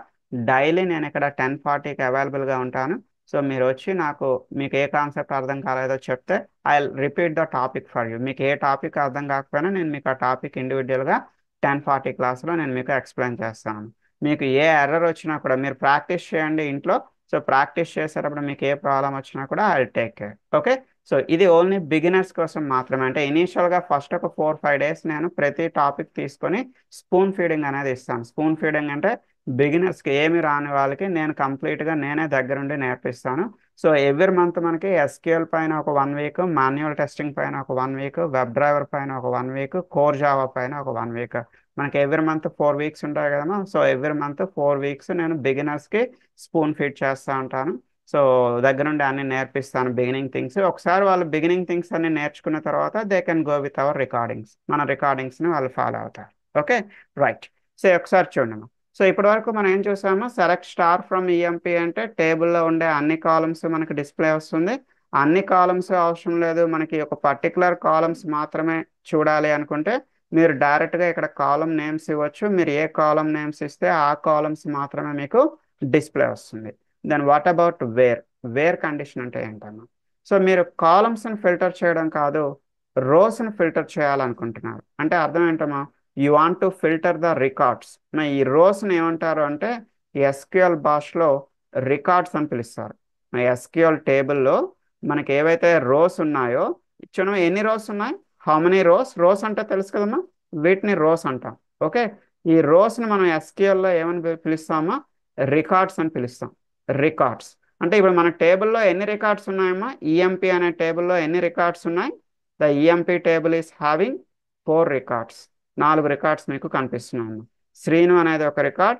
డైలీ నేను ఇక్కడ 10:40కి అవైలబుల్గా ఉంటాను. సో మీరు వచ్చి నాకు, మీకు ఏ కాన్సెప్ట్ అర్థం కాలేదో చెప్తే I repeat the topic for you. మీకు ఏ టాపిక్ అర్థం కాకపోయినా నేను మీకు ఆ టాపిక్ ఇండివిజువల్గా 10:40 క్లాస్లో నేను మీకు ఎక్స్ప్లెయిన్ చేస్తాను. మీకు ఏ ఎర్రర్ వచ్చినా కూడా మీరు ప్రాక్టీస్ చేయండి ఇంట్లో. సో ప్రాక్టీస్ చేసేటప్పుడు మీకు ఏ ప్రాబ్లం వచ్చినా కూడా I take care. Okay. So ఇది ఓన్లీ బిగినర్స్ కోసం మాత్రమే. అంటే ఇనీషియల్గా ఫస్ట్ ఒక 4-5 డేస్ నేను ప్రతి టాపిక్ తీసుకొని స్పూన్ ఫీడింగ్ అనేది ఇస్తాను. స్పూన్ ఫీడింగ్ అంటే బిగినర్స్కి, ఏమి రాని వాళ్ళకి నేను కంప్లీట్గా నేనే దగ్గరుండి నేర్పిస్తాను. సో ఎవ్రీ మంత్ మనకి ఎస్క్యూఎల్ పైన ఒక 1 వీక్, మాన్యువల్ టెస్టింగ్ పైన ఒక 1 వీక్, వెబ్ డ్రైవర్ పైన ఒక 1 వీక్, కోర్ జావా పైన ఒక 1 వీక్, మనకి ఎవ్రీ మంత్ 4 వీక్స్ ఉంటాయి కదమ్మా. సో ఎవ్రీ మంత్ 4 వీక్స్ నేను బిగినర్స్కి స్పూన్ ఫీడ్ చేస్తూ ఉంటాను. సో దగ్గరుండి అన్ని నేర్పిస్తాను బిగినింగ్ థింగ్స్. ఒకసారి వాళ్ళు బిగినింగ్ థింగ్స్ అన్ని నేర్చుకున్న తర్వాత they can go with our recordings. మన రికార్డింగ్స్ని వాళ్ళు ఫాలో అవుతారు. Okay, right. సో ఒకసారి చూడండి. సో ఇప్పటి వరకు మనం ఏం చూసామో, సెలెక్ట్ స్టార్ ఫ్రమ్ ఈఎంపీ అంటే టేబుల్లో ఉండే అన్ని కాలమ్స్ మనకి డిస్ప్లే వస్తుంది. అన్ని కాలమ్స్ అవసరం లేదు, మనకి ఒక పర్టికులర్ కాలమ్స్ మాత్రమే చూడాలి అనుకుంటే మీరు డైరెక్ట్గా ఇక్కడ కాలమ్ నేమ్స్ ఇవ్వచ్చు. మీరు ఏ కాలమ్ నేమ్స్ ఇస్తే ఆ కాలమ్స్ మాత్రమే మీకు డిస్ప్లే వస్తుంది. Then what about where? Where condition అంటే ఏంటన్నా, సో మీరు కాలమ్స్ని ఫిల్టర్ చేయడం కాదు, రోస్ని ఫిల్టర్ చేయాలనుకుంటున్నారు అంటే అర్థం ఏంటమ్మా, you want to filter the records. ఈ రోస్ని ఏమంటారు అంటే ఎస్క్యూఎల్ భాషలో రికార్డ్స్ అని పిలుస్తారు. ఎస్క్యూఎల్ టేబుల్లో మనకి ఏవైతే రోస్ ఉన్నాయో, చూడండి ఎన్ని రోస్ ఉన్నాయి, హౌ మెనీ రోస్. రోస్ అంటే తెలుసు కదమ్మా, వీటిని రోస్ అంటాం. ఓకే, ఈ రోస్ని మనం ఎస్క్యూఎల్లో ఏమని పిలుస్తామా, రికార్డ్స్ అని పిలుస్తాం. రికార్డ్స్ అంటే ఇప్పుడు మన టేబుల్లో ఎన్ని రికార్డ్స్ ఉన్నాయమ్మా, ఈఎంపీ అనే టేబుల్లో ఎన్ని రికార్డ్స్ ఉన్నాయి? The EMP table is having 4 records. 4 records మీకు కనిపిస్తున్నాయి. శ్రీను అనేది ఒక రికార్డ్,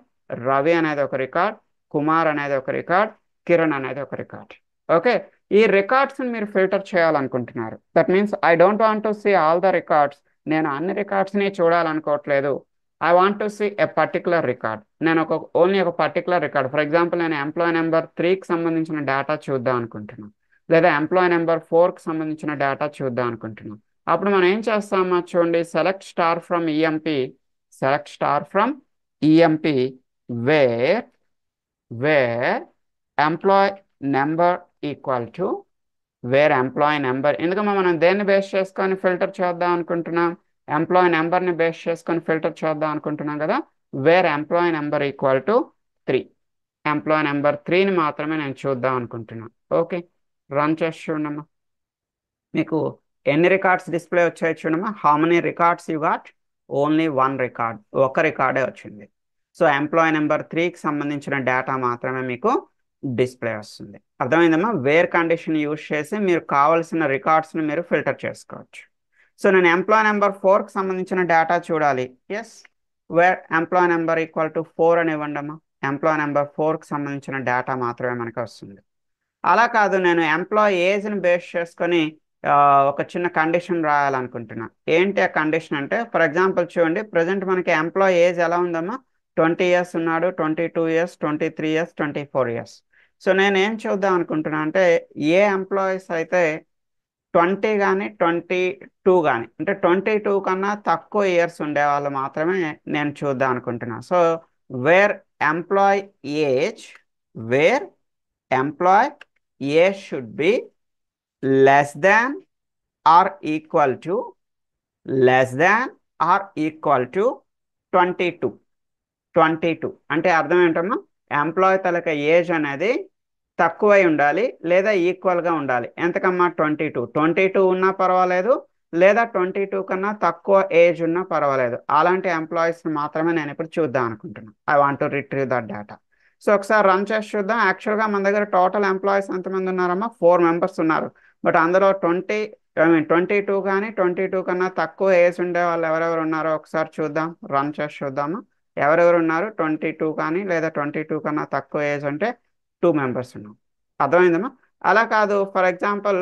రవి అనేది ఒక రికార్డ్, కుమార్ అనేది ఒక రికార్డ్, కిరణ్ అనేది ఒక రికార్డ్. ఓకే, ఈ రికార్డ్స్ని మీరు ఫిల్టర్ చేయాలనుకుంటున్నారు. That means I don't want to see all the records. నేను అన్ని రికార్డ్స్ని చూడాలనుకోవట్లేదు. I want to see a particular record. నేను ఓన్లీ ఒక పర్టికులర్ రికార్డ్, ఫర్ ఎగ్జాంపుల్ నేను ఎంప్లాయీ నెంబర్ 3కి సంబంధించిన డేటా చూద్దాం అనుకుంటున్నాను, లేదా ఎంప్లాయీ నెంబర్ 4కి సంబంధించిన డేటా చూద్దాం అనుకుంటున్నాను. అప్పుడు మనం ఏం చేస్తామో చూడండి, select star from EMP, select star from EMP where where employee number equal to where employee number. ఎందుకమ్మా మనం దేన్ని బేస్ చేసుకొని ఫిల్టర్ చేద్దాం అనుకుంటున్నాం, ఎంప్లాయీ నెంబర్ని బేస్ చేసుకొని ఫిల్టర్ చేద్దాం అనుకుంటున్నాం కదా. Where employee number equal to 3, employee number 3ని మాత్రమే నేను చూద్దాం అనుకుంటున్నాను. ఓకే, రన్ చేసి చూడమ్మా, మీకు ఎన్ని రికార్డ్స్ డిస్ప్లే వచ్చాయి చూడమ్మా. How many records you got? Only 1 record, ఒక రికార్డే వచ్చింది. సో ఎంప్లాయీ నెంబర్ 3కి సంబంధించిన డేటా మాత్రమే మీకు డిస్ప్లే వస్తుంది. అర్థమైందమ్మా? వేర్ కండిషన్ యూజ్ చేసి మీరు కావాల్సిన రికార్డ్స్ని మీరు ఫిల్టర్ చేసుకోవచ్చు. సో నేను ఎంప్లాయీ నెంబర్ 4కి సంబంధించిన డేటా చూడాలి. Yes, where employee number equal to 4 అని ఇవ్వండి అమ్మా. ఎంప్లాయీ నెంబర్ 4కి సంబంధించిన డేటా మాత్రమే మనకు వస్తుంది. అలా కాదు, నేను ఎంప్లాయీ ఏజ్ని బేస్ చేసుకొని ఒక చిన్న కండిషన్ రాయాలనుకుంటున్నా. ఏంటి ఆ కండిషన్ అంటే, ఫర్ ఎగ్జాంపుల్ చూడండి, ప్రజెంట్ మనకి ఎంప్లాయీ ఏజ్ ఎలా ఉందమ్మా, 20 ఇయర్స్ ఉన్నాడు, 22 ఇయర్స్, 23 ఇయర్స్, 24 ఇయర్స్. సో నేను ఏం చూద్దాం అనుకుంటున్నా అంటే, ఏ ఎంప్లాయీస్ అయితే 20 కానీ 22 కానీ అంటే 22 కన్నా తక్కువ ఇయర్స్ ఉండే వాళ్ళు మాత్రమే నేను చూద్దాం అనుకుంటున్నా. So where employee age, where employee age should be less than or equal to, less than or equal to 22. 22 అంటే అర్థం ఏంటమ్మా, ఎంప్లాయ్ తలక ఏజ్ అనేది తక్కువై ఉండాలి లేదా ఈక్వల్గా ఉండాలి. ఎంతకమ్మా? 22. 22 ఉన్నా పర్వాలేదు, లేదా 22 కన్నా తక్కువ ఏజ్ ఉన్నా పర్వాలేదు. అలాంటి ఎంప్లాయీస్ని మాత్రమే నేను ఇప్పుడు చూద్దాం అనుకుంటున్నాను. I want to retrieve that data. So ఒకసారి రన్ చేసి చూద్దాం. యాక్చువల్గా మన దగ్గర టోటల్ ఎంప్లాయీస్ ఎంతమంది ఉన్నారమ్మా? 4 మెంబర్స్ ఉన్నారు. బట్ అందులో 22 కానీ 22 కన్నా తక్కువ ఏజ్ ఉండే వాళ్ళు ఎవరెవరు ఉన్నారో ఒకసారి చూద్దాం. రన్ చేసి చూద్దామా, ఎవరెవరు ఉన్నారు 22 కానీ లేదా 22 కన్నా తక్కువ ఏజ్ అంటే 2 మెంబర్స్ ఉన్నాం. అర్థమైందమ్మా? అలా కాదు, ఫర్ ఎగ్జాంపుల్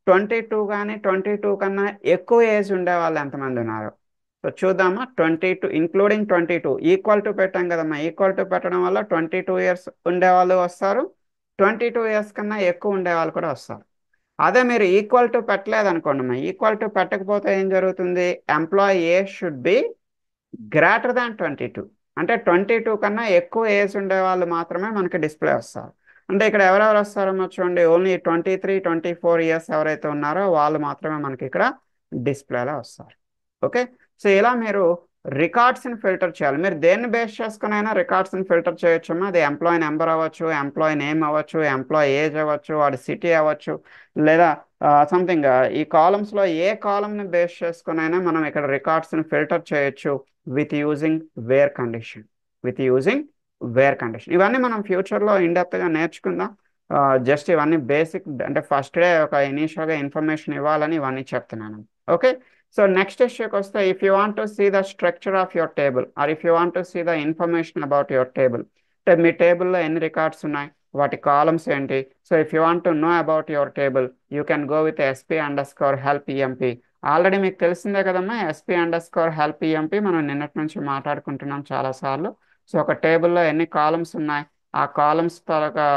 22 కానీ 22 కన్నా ఎక్కువ ఏజ్ ఉండే వాళ్ళు ఎంతమంది ఉన్నారు? సో చూద్దామా. 22 ఇంక్లూడింగ్ 22 ఈక్వల్ టు పెట్టాం కదమ్మా. ఈక్వల్ టు పెట్టడం వల్ల 22 ఇయర్స్ ఉండేవాళ్ళు వస్తారు, 22 ఇయర్స్ కన్నా ఎక్కువ ఉండేవాళ్ళు కూడా వస్తారు. అదే మీరు ఈక్వల్ టు పెట్టలేదు అనుకోండి, ఈక్వల్ టు పెట్టకపోతే ఏం జరుగుతుంది, employee age should B greater than 22. అంటే 22 కన్నా ఎక్కువ ఏజ్ ఉండే వాళ్ళు మాత్రమే మనకి డిస్ప్లే వస్తారు. అంటే ఇక్కడ ఎవరెవరు వస్తారో చూడండి, ఓన్లీ 23, 24 ఇయర్స్ ఎవరైతే ఉన్నారో వాళ్ళు మాత్రమే మనకి ఇక్కడ డిస్ప్లేలో వస్తారు. ఓకే, సో ఇలా మీరు రికార్డ్స్ని ఫిల్టర్ చేయాలి. మీరు దేన్ని బేస్ చేసుకుని అయినా రికార్డ్స్ని ఫిల్టర్ చేయొచ్చమ్మా. అది ఎంప్లాయీ నెంబర్ అవ్వచ్చు, ఎంప్లాయీ నేమ్ అవ్వచ్చు, ఎంప్లాయీ ఏజ్ అవ్వచ్చు, వాడి సిటీ అవ్వచ్చు, లేదా సంథింగ్ ఈ కాలమ్స్లో ఏ కాలమ్ని బేస్ చేసుకుని అయినా మనం ఇక్కడ రికార్డ్స్ని ఫిల్టర్ చేయొచ్చు with using where condition, with using where condition. ఇవన్నీ మనం ఫ్యూచర్లో ఇన్డెప్త్గా నేర్చుకుందాం. జస్ట్ ఇవన్నీ బేసిక్, అంటే ఫస్ట్ డే ఒక ఇనీషియల్గా ఇన్ఫర్మేషన్ ఇవ్వాలని ఇవన్నీ చెప్తున్నాను. ఓకే, సో నెక్స్ట్ ఇష్యూకి వస్తే if you want to see the structure of your table or if you want to see the information about your table, అంటే మీ టేబుల్లో ఎన్ని రికార్డ్స్ ఉన్నాయి, వాటి కాలమ్స్ ఏంటి. So if you want to know about your table you can go with SP_help EMP. Already మీకు తెలిసిందే కదమ్మా, SP_help EMP మనం నిన్నటి నుంచి మాట్లాడుకుంటున్నాం చాలాసార్లు. సో ఒక టేబుల్లో ఎన్ని కాలమ్స్ ఉన్నాయి, ఆ కాలమ్స్ తాలూకా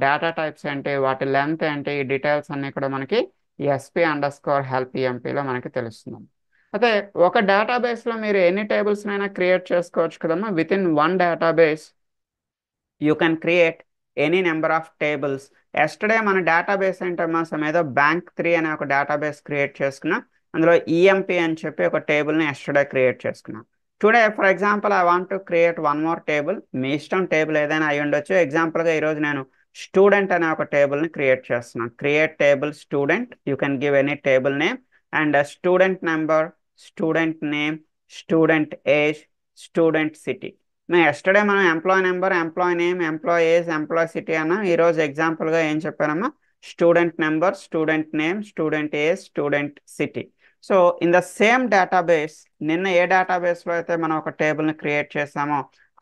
డేటా టైప్స్ ఏంటి, వాటి లెంత్ ఏంటి, ఈ డీటెయిల్స్ అన్నీ కూడా మనకి ఈ SP_help EMPలో మనకి తెలుస్తుంది. అయితే ఒక డేటాబేస్లో మీరు ఎన్ని టేబుల్స్నైనా క్రియేట్ చేసుకోవచ్చు కదమ్మా. With in one database you can create any number of tables. Yesterday మన డేటాబేస్ ఏంటమ్మా, ఏదో Bank3 అనే ఒక డేటాబేస్ క్రియేట్ చేసుకున్నాం. అందులో EMP అని చెప్పి ఒక టేబుల్ని ఎస్టర్డే క్రియేట్ చేసుకున్నాం. Today for example I want to create one more table. మీ ఇష్టం, టేబుల్ ఏదైనా అయి ఉండొచ్చు. ఎగ్జాంపుల్గా ఈరోజు నేను స్టూడెంట్ అనే ఒక టేబుల్ని క్రియేట్ చేస్తున్నాను. Create table student, you can give any table name and student number, student name, student age, student city. Yesterday మనం employee number, employee name, employee age, employee city అన్న. ఈరోజు ఎగ్జాంపుల్గా ఏం చెప్పానమ్మా, student number, student name, student age, student city. So in the same database, నిన్న ఏ డేటాబేస్లో అయితే మనం ఒక టేబుల్ని క్రియేట్ చేసామో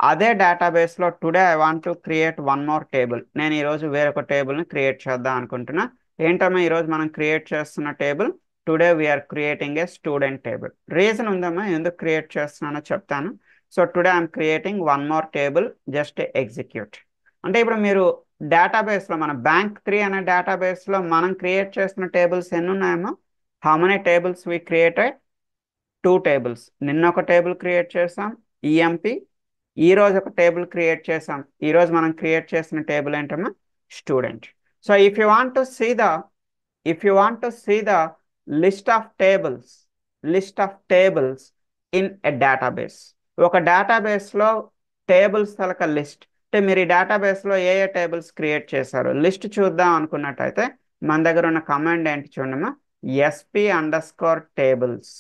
అదే డేటాబేస్లో today I want to create one more table. నేను ఈరోజు వేరొక టేబుల్ని క్రియేట్ చేద్దాం అనుకుంటున్నా. ఏంటమ్మా ఈరోజు మనం క్రియేట్ చేస్తున్న table, today we're creating a student table. Reason ఉందమ్మా ఎందుకు క్రియేట్ చేస్తున్నానో చెప్తాను. So today I'm creating one more table, just execute. అంటే ఇప్పుడు మీరు డేటాబేస్లో, మన Bank3 అనే డేటాబేస్లో మనం క్రియేట్ చేస్తున్న టేబుల్స్ ఎన్ని ఉన్నాయమ్మా? How many tables we created? 2 tables. నిన్న ఒక టేబుల్ క్రియేట్ చేసాం EMP, ఈరోజు ఒక టేబుల్ క్రియేట్ చేసాం. ఈరోజు మనం క్రియేట్ చేసిన టేబుల్ ఏంటమ్మా, student. So if you want to see the if you want to see the list of tables in a database, ఒక డేటాబేస్లో టేబుల్స్ తలక లిస్ట్, అంటే మీరు ఈ డేటాబేస్లో ఏ ఏ టేబుల్స్ క్రియేట్ చేశారు లిస్ట్ చూద్దాం అనుకున్నట్టయితే మన దగ్గర ఉన్న కమాండ్ ఏంటి చూడమ్మా, SP_tables.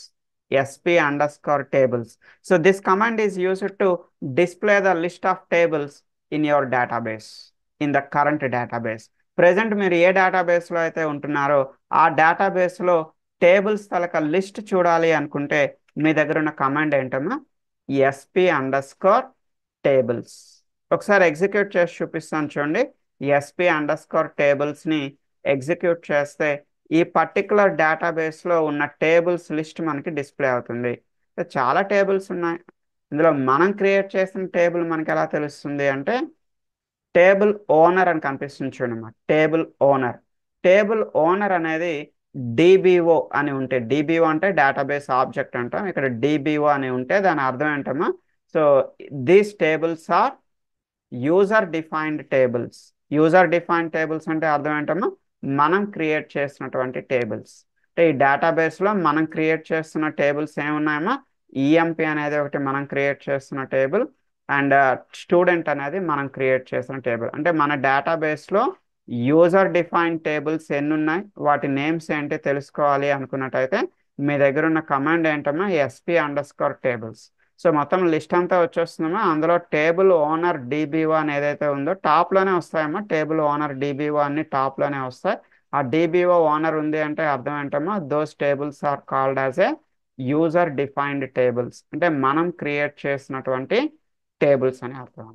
So this command is used to display the list of tables in your database, in the current database. Present మీరు ఏ డేటాబేస్లో అయితే ఉంటున్నారో ఆ డేటాబేస్లో టేబుల్స్ తలక లిస్ట్ చూడాలి అనుకుంటే మీ దగ్గర ఉన్న కమాండ్ ఏంటమ్మా, SP_tables. ఒకసారి ఎగ్జిక్యూట్ చేసి చూపిస్తాను చూడండి. SP_tablesని ఎగ్జిక్యూట్ చేస్తే ఈ పర్టికులర్ డేటాబేస్లో ఉన్న టేబుల్స్ లిస్ట్ మనకి డిస్ప్లే అవుతుంది. చాలా టేబుల్స్ ఉన్నాయి. ఇందులో మనం క్రియేట్ చేసిన టేబుల్ మనకి ఎలా తెలుస్తుంది అంటే, టేబుల్ ఓనర్ అని కనిపిస్తుంది చూడమ్మా. టేబుల్ ఓనర్ అనేది DBO అని ఉంటే, DBO అంటే డేటాబేస్ ఆబ్జెక్ట్ అంటాం. ఇక్కడ DBO అని ఉంటే దాని అర్థం ఏంటమ్మా, so these tables are user defined tables. అంటే అర్థం ఏంటమ్మా, మనం క్రియేట్ చేసినటువంటి టేబుల్స్. అంటే ఈ డేటాబేస్లో మనం క్రియేట్ చేస్తున్న టేబుల్స్ ఏమున్నాయమ్మా, EMP అనేది ఒకటి మనం క్రియేట్ చేస్తున్న టేబుల్, అండ్ స్టూడెంట్ అనేది మనం క్రియేట్ చేసిన టేబుల్. అంటే మన డేటాబేస్లో యూజర్ డిఫైన్డ్ టేబుల్స్ ఎన్ని ఉన్నాయి, వాటి నేమ్స్ ఏంటి తెలుసుకోవాలి అనుకున్నట్టయితే మీ దగ్గర ఉన్న కమాండ్ ఏంటమ్మా, SP_tables. సో మొత్తం లిస్ట్ అంతా వచ్చేస్తుందమ్మా. అందులో టేబుల్ ఓనర్ DBO అని ఏదైతే ఉందో టాప్లోనే వస్తాయమ్మా. టేబుల్ ఓనర్ DBO అన్ని టాప్లోనే వస్తాయి. ఆ DBO ఓనర్ ఉంది అంటే అర్థం ఏంటమ్మా, those tables are called as a user defined tables. అంటే మనం క్రియేట్ చేసినటువంటి టేబుల్స్ అని అర్థం.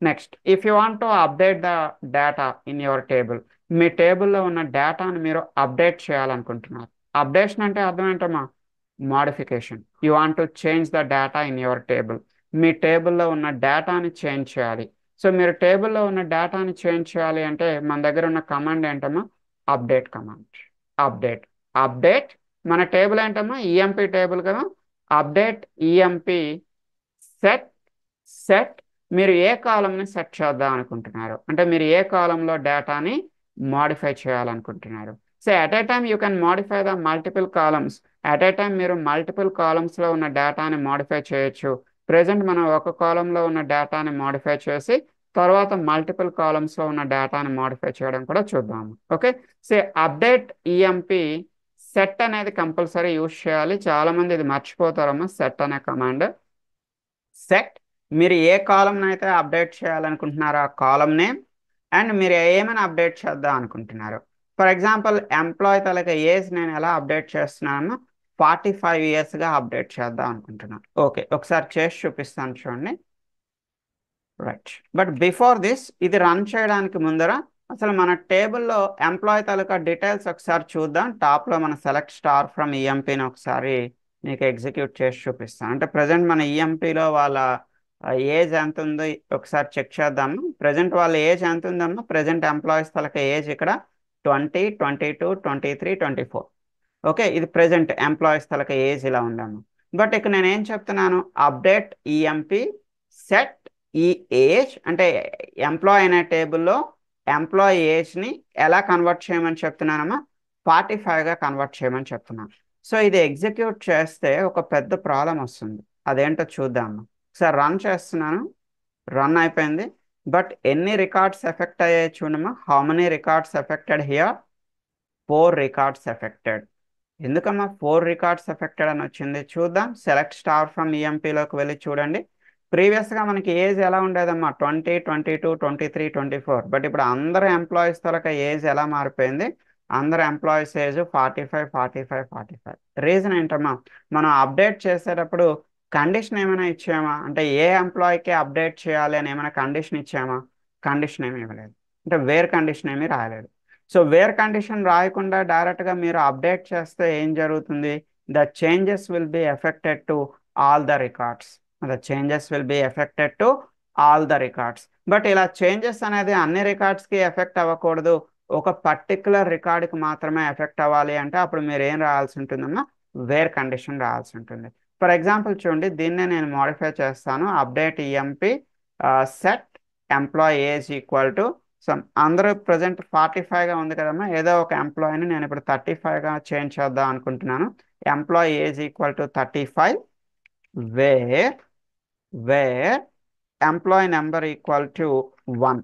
Next, if you want to update the data in your table, మీ టేబుల్లో ఉన్న డేటాను మీరు అప్డేట్ చేయాలనుకుంటున్నారు. అప్డేషన్ అంటే అర్థం ఏంటమ్మా, modification. You want to change the data in your table. మీ టేబుల్లో ఉన్న డేటాని చేంజ్ చేయాలి. సో మీరు టేబుల్లో ఉన్న డేటాని చేంజ్ చేయాలి అంటే మన దగ్గర ఉన్న కమాండ్ ఏంటమ్మా, అప్డేట్ కమాండ్. అప్డేట్ మన టేబుల్ ఏంటమ్మా, EMP టేబుల్ కదా. అప్డేట్ EMP సెట్ మీరు ఏ కాలంని సెట్ చేద్దాం అనుకుంటున్నారు, అంటే మీరు ఏ కాలంలో డేటాని మోడిఫై చేయాలనుకుంటున్నారు. So at a time you can modify the multiple columns. At a time మీరు మల్టిపుల్ కాలమ్స్లో ఉన్న డేటాని మోడిఫై చేయొచ్చు. ప్రెజెంట్ మనం ఒక కాలంలో ఉన్న డేటాని మోడిఫై చేసి తర్వాత మల్టిపుల్ కాలమ్స్లో ఉన్న డేటాని మోడిఫై చేయడం కూడా చూద్దాము. Okay, so update EMP set అనేది కంపల్సరీ యూజ్ చేయాలి. చాలామంది ఇది మర్చిపోతారమ్మా, సెట్ అనే కమాండ్. సెట్ మీరు ఏ కాలంని అయితే అప్డేట్ చేయాలనుకుంటున్నారో ఆ కాలం నేమ్, అండ్ మీరు ఏమైనా అప్డేట్ చేద్దాం అనుకుంటున్నారు. ఫర్ ఎగ్జాంపుల్ ఎంప్లాయ్ తలక ఏజ్ నేను ఎలా అప్డేట్ చేస్తున్నాను, 45 yearsగా అప్డేట్ చేద్దాం అనుకుంటున్నాను. ఓకే, ఒకసారి చేసి చూపిస్తాను చూడండి. రైట్, బట్ బిఫోర్ దిస్ ఇది రన్ చేయడానికి ముందర అసలు మన టేబుల్లో ఎంప్లాయీ తాలూకా డీటెయిల్స్ ఒకసారి చూద్దాం. టాప్లో మన సెలెక్ట్ స్టార్ ఫ్రమ్ ఈఎంపీని ఒకసారి మీకు ఎగ్జిక్యూట్ చేసి చూపిస్తాను. అంటే ప్రజెంట్ మన ఈఎంపీలో వాళ్ళ ఏజ్ ఎంత ఉందో ఒకసారి చెక్ చేద్దాము. ప్రజెంట్ వాళ్ళ ఏజ్ ఎంత ఉందమ్మా? ప్రజెంట్ ఎంప్లాయీస్ తాలూకా ఏజ్ ఇక్కడ 20, 22, 23, 24. ఓకే, ఇది ప్రెజెంట్ ఎంప్లాయీస్ తలక ఏజ్ ఇలా ఉందమ్మా. బట్ ఇక్కడ నేను ఏం చెప్తున్నాను, అప్డేట్ ఈఎంపి సెట్ ఈ ఏజ్ అంటే ఎంప్లాయ్ అనే టేబుల్లో ఎంప్లాయీ ఏజ్ని ఎలా కన్వర్ట్ చేయమని చెప్తున్నానమ్మా? 45గా కన్వర్ట్ చేయమని చెప్తున్నాను. సో ఇది ఎగ్జిక్యూట్ చేస్తే ఒక పెద్ద ప్రాబ్లం వస్తుంది. అదేంటో చూద్దాము. ఒకసారి రన్ చేస్తున్నాను. రన్ అయిపోయింది. బట్ ఎన్ని రికార్డ్స్ ఎఫెక్ట్ అయ్యాయి చూడమ్మా. How many records affected here? 4 records affected. ఎందుకమ్మా 4 రికార్డ్స్ ఎఫెక్టెడ్ అని వచ్చింది? చూద్దాం. సెలెక్ట్ స్టార్ ఫ్రమ్ ఈఎంపీలోకి వెళ్ళి చూడండి. ప్రీవియస్గా మనకి ఏజ్ ఎలా ఉండేదమ్మా? 20, 22, 23, 24. బట్ ఇప్పుడు అందరు ఎంప్లాయీస్ తలక ఏజ్ ఎలా మారిపోయింది? అందరు ఎంప్లాయీస్ ఏజ్ 45, 45, 45. రీజన్ ఏంటమ్మా? మనం అప్డేట్ చేసేటప్పుడు కండిషన్ ఏమైనా ఇచ్చామా? అంటే ఏ ఎంప్లాయీకి అప్డేట్ చేయాలి అని ఏమైనా కండిషన్ ఇచ్చామా? కండిషన్ ఏమి ఇవ్వలేదు. అంటే వేర్ కండిషన్ ఏమీ రాయలేదు. సో వేర్ కండిషన్ రాయకుండా డైరెక్ట్గా మీరు అప్డేట్ చేస్తే ఏం జరుగుతుంది? The changes will be affected to all the records. The changes will be affected to all the records. But ఇలా చేంజెస్ అనేది అన్ని రికార్డ్స్కి ఎఫెక్ట్ అవ్వకూడదు, ఒక పర్టికులర్ రికార్డుకి మాత్రమే ఎఫెక్ట్ అవ్వాలి అంటే అప్పుడు మీరు ఏం రాయాల్సి ఉంటుందమ్మా? వేర్ కండిషన్ రాయాల్సి ఉంటుంది. ఫర్ ఎగ్జాంపుల్ చూడండి, దీన్నే నేను మోడిఫై చేస్తాను. Update EMP set employee age equal to అందరూ ప్రజెంట్ 45గా ఉంది కదమ్మా. ఏదో ఒక ఎంప్లాయీని నేను ఇప్పుడు 35గా చేంజ్ చేద్దాం అనుకుంటున్నాను. Employee age equal to 35 wear employee number equal to 1.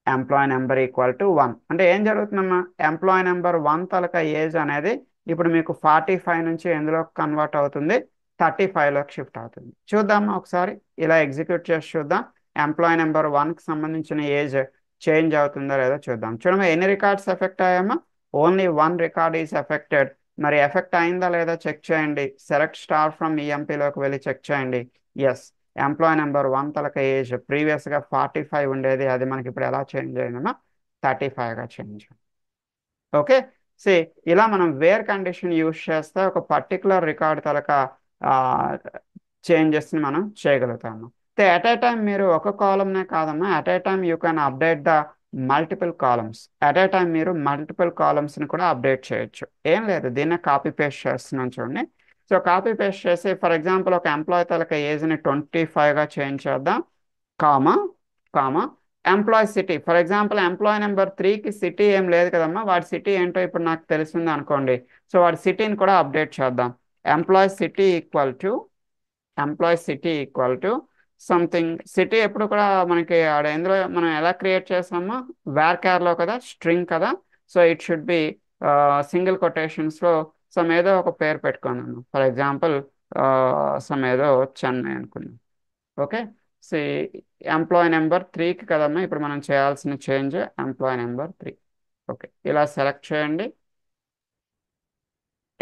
Employee number equal to 1 అంటే ఏం జరుగుతుందమ్మా? ఎంప్లాయీ నెంబర్ 1 తలక ఏజ్ అనేది ఇప్పుడు మీకు 45 నుంచి ఎందులో కన్వర్ట్ అవుతుంది? 35లోకి షిఫ్ట్ అవుతుంది. చూద్దామా ఒకసారి, ఇలా ఎగ్జిక్యూట్ చేసి చూద్దాం. ఎంప్లాయీ నెంబర్ 1కి సంబంధించిన ఏజ్ చేంజ్ అవుతుందో లేదో చూద్దాం. చూడమ్మా, ఎన్ని రికార్డ్స్ ఎఫెక్ట్ అయ్యామా? Only 1 record is affected. మరి ఎఫెక్ట్ అయిందా లేదా చెక్ చేయండి. సెలెక్ట్ స్టార్ ఫ్రమ్ ఈఎంపీలోకి వెళ్ళి చెక్ చేయండి. ఎస్, ఎంప్లాయీ నెంబర్ 1 తలక ఏజ్ ప్రీవియస్గా 45 ఉండేది, అది మనకి ఇప్పుడు ఎలా చేంజ్ అయిందమ్మా? 35గా చేంజ్. ఓకే, సి ఇలా మనం వేర్ కండిషన్ యూజ్ చేస్తే ఒక పర్టికులర్ రికార్డ్ తలక చేంజెస్ని మనం చేయగలుగుతాము. ఎట్ ఏ టైం మీరు ఒక కాలమ్నే కాదమ్మా, at a time you can update the multiple columns. At a time మీరు మల్టిపుల్ కాలమ్స్ని కూడా అప్డేట్ చేయొచ్చు. ఏం లేదు, దీన్నే కాపీ పేస్ట్ చేస్తున్నాను చూడండి. సో కాపీ పేస్ట్ చేసి ఫర్ ఎగ్జాంపుల్ ఒక ఎంప్లాయీ తలక ఏజ్ని 25గా చేంజ్ చేద్దాం. Comma comma employee city. For example employee number 3కి సిటీ ఏం లేదు కదమ్మా, వాడి సిటీ ఏంటో ఇప్పుడు నాకు తెలిసింది అనుకోండి. సో వాడి సిటీని కూడా అప్డేట్ చేద్దాం. Employee city equal to something. City ఎప్పుడు కూడా మనకి ఆడ ఎందులో మనం ఎలా క్రియేట్ చేస్తామో వేర్ లో కదా, స్ట్రింగ్ కదా. సో ఇట్ షుడ్ బి సింగిల్ కొటేషన్స్లో సమ్ ఏదో ఒక పేరు పెట్టుకున్నాను. ఫర్ ఎగ్జాంపుల్ సమ్ ఏదో చెన్నై అనుకున్నాను. ఓకే, సి ఎంప్లాయీ నెంబర్ 3కి కదమ్మా ఇప్పుడు మనం చేయాల్సిన చేంజ్, ఎంప్లాయీ నెంబర్ 3. ఓకే, ఇలా సెలెక్ట్ చేయండి,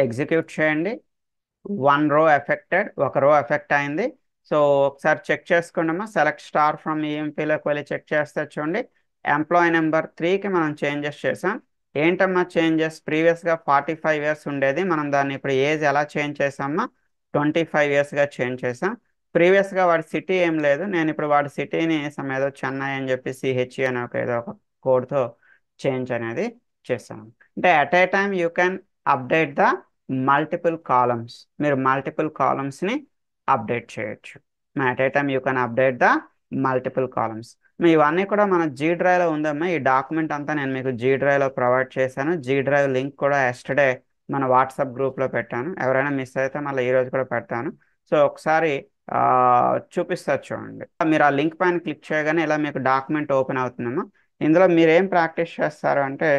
ఎగ్జిక్యూట్ చేయండి. 1 రో ఎఫెక్టెడ్, ఒక రో ఎఫెక్ట్ అయింది. సో ఒకసారి చెక్ చేసుకోండి అమ్మా. సెలెక్ట్ స్టార్ ఫ్రమ్ ఈఎంపీలోకి వెళ్ళి చెక్ చేస్తే చూడండి, ఎంప్లాయీ నెంబర్ 3కి మనం చేంజెస్ చేసాం. ఏంటమ్మా చేంజెస్? ప్రీవియస్గా 45 ఇయర్స్ ఉండేది, మనం దాన్ని ఇప్పుడు ఏజ్ ఎలా చేంజ్ చేసామా? 25 ఇయర్స్గా చేంజ్ చేసాం. ప్రీవియస్గా వాడి సిటీ ఏం లేదు, నేను ఇప్పుడు వాడి సిటీని ఏదో చెన్నై అని చెప్పి సిహెచ్ఈ అని ఏదో ఒక కోడ్తో చేంజ్ అనేది చేసాను. అంటే at a time you can update the multiple columns. మీరు మల్టిపుల్ కాలమ్స్ని అప్డేట్ చేయొచ్చు. At a time you can update the multiple columns. ఇవన్నీ కూడా మన జీ డ్రైవ్లో ఉందమ్మా. ఈ డాక్యుమెంట్ అంతా నేను మీకు జీ డ్రైవ్లో ప్రొవైడ్ చేశాను. జీ డ్రైవ్ లింక్ కూడా ఎస్టర్డే మన వాట్సాప్ గ్రూప్లో పెట్టాను. ఎవరైనా మిస్ అయితే మళ్ళీ ఈరోజు కూడా పెడతాను. సో ఒకసారి చూపిస్తారు చూడండి. మీరు ఆ లింక్ పైన క్లిక్ చేయగానే ఇలా మీకు డాక్యుమెంట్ ఓపెన్ అవుతుందమ్మా. ఇందులో మీరు ఏం ప్రాక్టీస్ చేస్తారు అంటే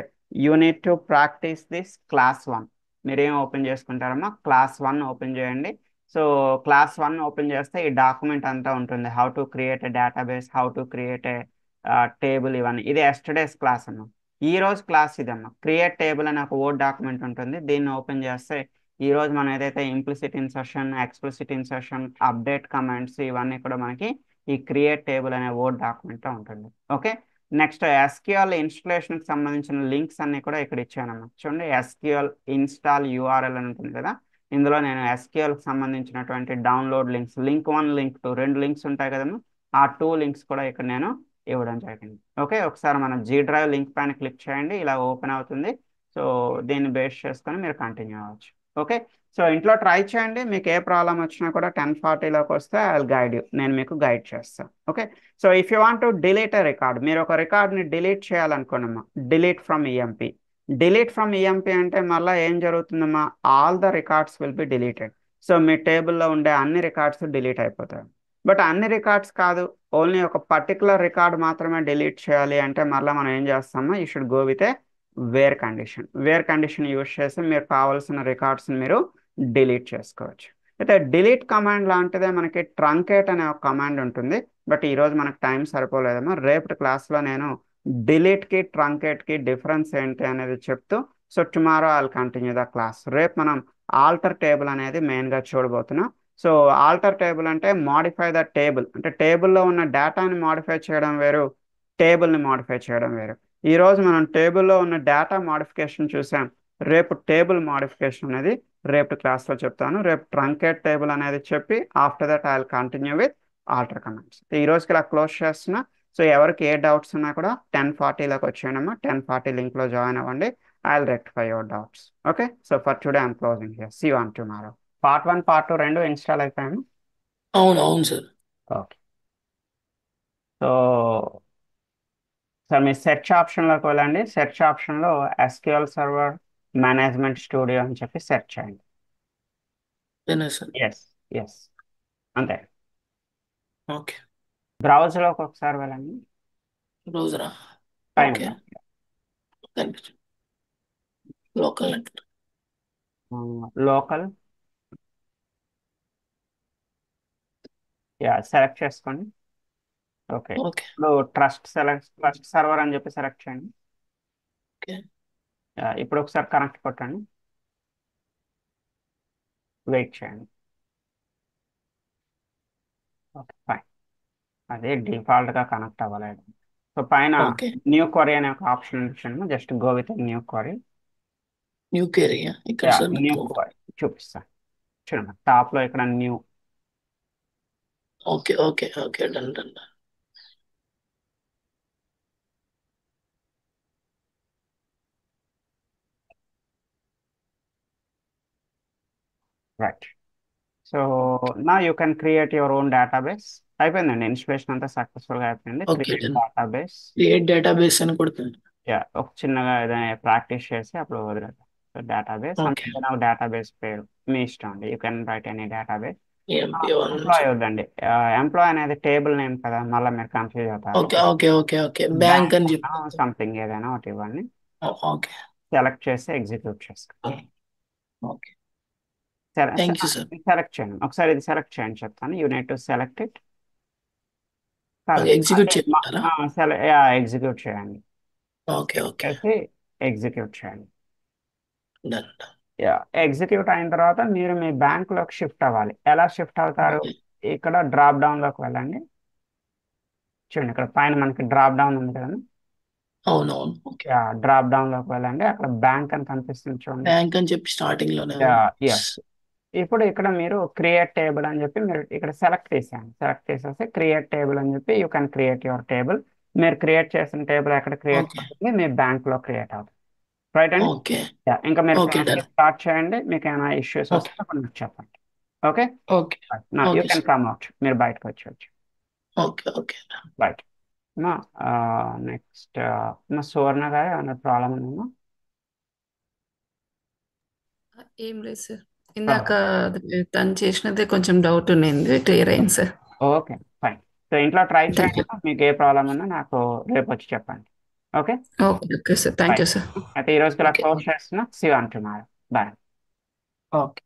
you need to practice this class 1. మీరేం ఓపెన్ చేసుకుంటారమ్మా? క్లాస్ 1 ఓపెన్ చేయండి. సో క్లాస్ 1 ఓపెన్ చేస్తే ఈ డాక్యుమెంట్ అంతా ఉంటుంది. How to create a database, how to create a table, ఇవన్నీ. ఇది ఎస్టర్డేస్ క్లాస్ అమ్మా. ఈ రోజు క్లాస్ ఇదమ్మా. క్రియేట్ టేబుల్ అనే ఒక వర్డ్ డాక్యుమెంట్ ఉంటుంది. దీన్ని ఓపెన్ చేస్తే ఈ రోజు మనం ఏదైతే implicit insertion, explicit insertion, update commands ఇవన్నీ కూడా మనకి ఈ క్రియేట్ టేబుల్ అనే వర్డ్ డాక్యుమెంట్ లో ఉంటుంది. ఓకే, నెక్స్ట్ ఎస్క్యూఎల్ ఇన్స్టలేషన్ కి సంబంధించిన లింక్స్ అన్ని కూడా ఇక్కడ ఇచ్చాను. చూడండి, ఎస్క్యూఎల్ ఇన్స్టాల్ యూఆర్ఎల్ అని ఉంటుంది కదా, ఇందులో నేను ఎస్క్యూఎల్ కి సంబంధించినటువంటి డౌన్లోడ్ లింక్స్, లింక్ 1 లింక్ 2 రెండు లింక్స్ ఉంటాయి కదమ్మా, ఆ 2 లింక్స్ కూడా ఇక్కడ నేను ఇవ్వడం జరిగింది. ఓకే, ఒకసారి మనం జీ డ్రైవ్ లింక్ పైన క్లిక్ చేయండి, ఇలా ఓపెన్ అవుతుంది. సో దీన్ని బేస్ చేసుకొని మీరు కంటిన్యూ అవ్వచ్చు. ఓకే, సో ఇంట్లో ట్రై చేయండి, మీకు ఏ ప్రాబ్లం వచ్చినా కూడా 1040లోకి వస్తే ఐ గైడ్ యూ, నేను మీకు గైడ్ చేస్తాను. Okay, so if you want to delete a record, మీరు ఒక రికార్డ్ని డిలీట్ చేయాలనుకోండమ్మా, delete from EMP. Delete from EMP అంటే మళ్ళీ ఏం జరుగుతుందమ్మా, all the records will be deleted. So మీ టేబుల్లో ఉండే అన్ని రికార్డ్స్ డిలీట్ అయిపోతాయి. బట్ అన్ని రికార్డ్స్ కాదు, ఓన్లీ ఒక పర్టికులర్ రికార్డ్ మాత్రమే డిలీట్ చేయాలి అంటే మళ్ళీ మనం ఏం చేస్తామో, you should go with a where condition. Where condition use చేసి మీరు కావాల్సిన రికార్డ్స్ని మీరు డిలీట్ చేసుకోవచ్చు. అయితే డిలీట్ కమాండ్ లాంటిదే మనకి ట్రంకేట్ అనే ఒక కమాండ్ ఉంటుంది. బట్ ఈరోజు మనకు టైం సరిపోలేదమ్మా, రేపటి క్లాస్లో నేను డిలీట్కి ట్రంకేట్కి డిఫరెన్స్ ఏంటి అనేది చెప్తూ, so tomorrow I will continue the class. రేపు మనం ఆల్టర్ టేబుల్ అనేది మెయిన్గా చూడబోతున్నాం. సో ఆల్టర్ టేబుల్ అంటే మాడిఫై ద టేబుల్, అంటే టేబుల్లో ఉన్న డేటాని మాడిఫై చేయడం వేరు, టేబుల్ని మాడిఫై చేయడం వేరు. ఈ రోజు మనం టేబుల్లో ఉన్న డేటా మాడిఫికేషన్ చూసాం, రేపు టేబుల్ మాడిఫికేషన్ అనేది రేపు క్లాస్లో చెప్తాను. రేపు ట్రంకేట్ టేబుల్ అనేది చెప్పి after that I will continue with alter commands. ఈ రోజుకి ఇలా క్లోజ్ చేస్తున్నా. సో ఎవరికి ఏ డౌట్స్ ఉన్నా కూడా 1040లోకి వచ్చేయడమ్మా, 1040 లింక్లో జాయిన్ అవ్వండి. I will rectify your doubts. Okay, so for today I'm closing here. See you on tomorrow. Part 1 part 2 రెండు ఇన్స్టాల్ అయిపోయాను. అవును అవును సార్. ఓకే, సో సార్ మీ సెర్చ్ ఆప్షన్లోకి వెళ్ళండి. సెర్చ్ ఆప్షన్లో ఎస్క్యూఎల్ సర్వర్ మేనేజ్మెంట్ స్టూడియో అని చెప్పి సెర్చ్ చేయండి. అదేనా సార్? ఎస్, ఎస్, అంతే. ఓకే. బ్రౌజర్లోకి ఒకసారి వెళ్ళండి, రోజురా. పైన ఓకే, కనిపించు. Local net. Local, yeah select చేసుకోండి. ఓకే, ఓకే ఇప్పుడు ట్రస్ట్ సర్వర్ అని చెప్పి సెలెక్ట్ చేయండి. ఓకే ఇప్పుడు ఒకసారి కనెక్ట్ కొట్టండి, వెయిట్ చేయండి. ఓకే ఫైన్, అది డిఫాల్ట్గా కనెక్ట్ అవ్వలేదు. సో పైన ఓకే. న్యూ క్వరీ అనే ఒక ఆప్షన్ ఇచ్చాను, just go with new query. New query ఇక్కడ యా, సార్ న్యూ నాకు. క్వరీ చూపిస్తాను. చూడండి టాప్లో ఇక్కడ new. Okay okay okay, done done. Right, so నా you can create your own database. అయిపోయిందండి, ఇన్స్టలేషన్ అంతా సక్సెస్ఫుల్గా అయిపోయింది. Okay create done. Database. Create database అని కొడుతుంది. యా, ఒక చిన్నగా ఏదైనా ప్రాక్టీస్ చేసి అప్పుడు వదిలేదు. So database okay. అంటే నాకు డేటాబేస్ పేరు మీ ఇష్టం అండి, you can write any database. ఎంపీ1 ఎంప్లాయ్ నుంచి. వద్దండి, ఎంప్లాయ్ అనేది టేబుల్ నేమ్ కదా, మళ్ళీ మీరు కన్ఫ్యూజ్ అవుతారు. Okay okay okay okay, bank bank అని చెప్పి. సంథింగ్ ఏదైనా ఒకటి ఇవ్వండి. ఓకే సెలెక్ట్ చేసి ఎగ్జిక్యూట్ చేసుకోండి. Okay. Thank you sir. Select చేయండి, ఒకసారి ఇది సెలెక్ట్ చేయండి చెప్తాను. You need to select it. కాదు, ఎగ్జిక్యూట్ చేయమంటారా? ఎగ్జిక్యూట్ చేయండి. ఓకే ఓకే చేసి ఎగ్జిక్యూట్ చేయండి. డన్. యా, ఎగ్జిక్యూట్ అయిన తర్వాత మీరు మీ బ్యాంక్లోకి షిఫ్ట్ అవ్వాలి. ఎలా షిఫ్ట్ అవుతారు? ఓకే. ఇక్కడ డ్రాప్ డౌన్లోకి వెళ్ళండి. చూడండి ఇక్కడ పైన మనకి డ్రాప్ డౌన్ ఉంది కదా, అవునవును. ఓకే. యా, డ్రాప్ డౌన్లోకి వెళ్ళండి. అక్కడ బ్యాంక్ అని కనిపిస్తుంది చూడండి. బ్యాంక్ అని చెప్పి స్టార్టింగ్ లోనే యా, ఉంది. ఎస్. ఇప్పుడు ఇక్కడ మీరు క్రియేట్ టేబుల్ అని చెప్పి మీరు ఇక్కడ సెలెక్ట్ చేసేయండి. సెలెక్ట్ చేసేసి క్రియేట్ టేబుల్ అని చెప్పి you can create your table. మీరు క్రియేట్ చేసిన టేబుల్ ఎక్కడ క్రియేట్ ఓకే అవుతుంది? మీ బ్యాంక్లో క్రియేట్ అవుతుంది. రైట్ అండి. ఓకే యా, ఇంకా మీరు ఓకే డన్. స్టార్ట్ చేయండి. మీకు ఏమైనా ఇష్యూస్ ఓకే వస్తే అప్పుడు నాకు చెప్పండి. Okay, okay you okay can sir. Come out, మీరు బయటకు వచ్చేయచ్చు. Okay okay. రైట్ మా, నెక్స్ట్ మా సువర్ణ గారు ఏమైనా ప్రాబ్లం ఉందమ్మా? ఏం లేదు సార్, ఇందాక తను చేసినదే కొంచెం డౌట్ ఉండింది, క్లియర్ అయింది సార్. Okay fine. సో ఇంట్లో ట్రై థ్యాంక్ చేయండి, యూ. మీకు ఏ ప్రాబ్లం ఉన్నా నాకు రేపు వచ్చి చెప్పండి. Okay okay okay sir, thank fine. You sir. అయితే ఈ రోజుకి ఇలా ఓకే క్లోజ్ చేస్తున్నా. See you on tomorrow. Bye. Okay.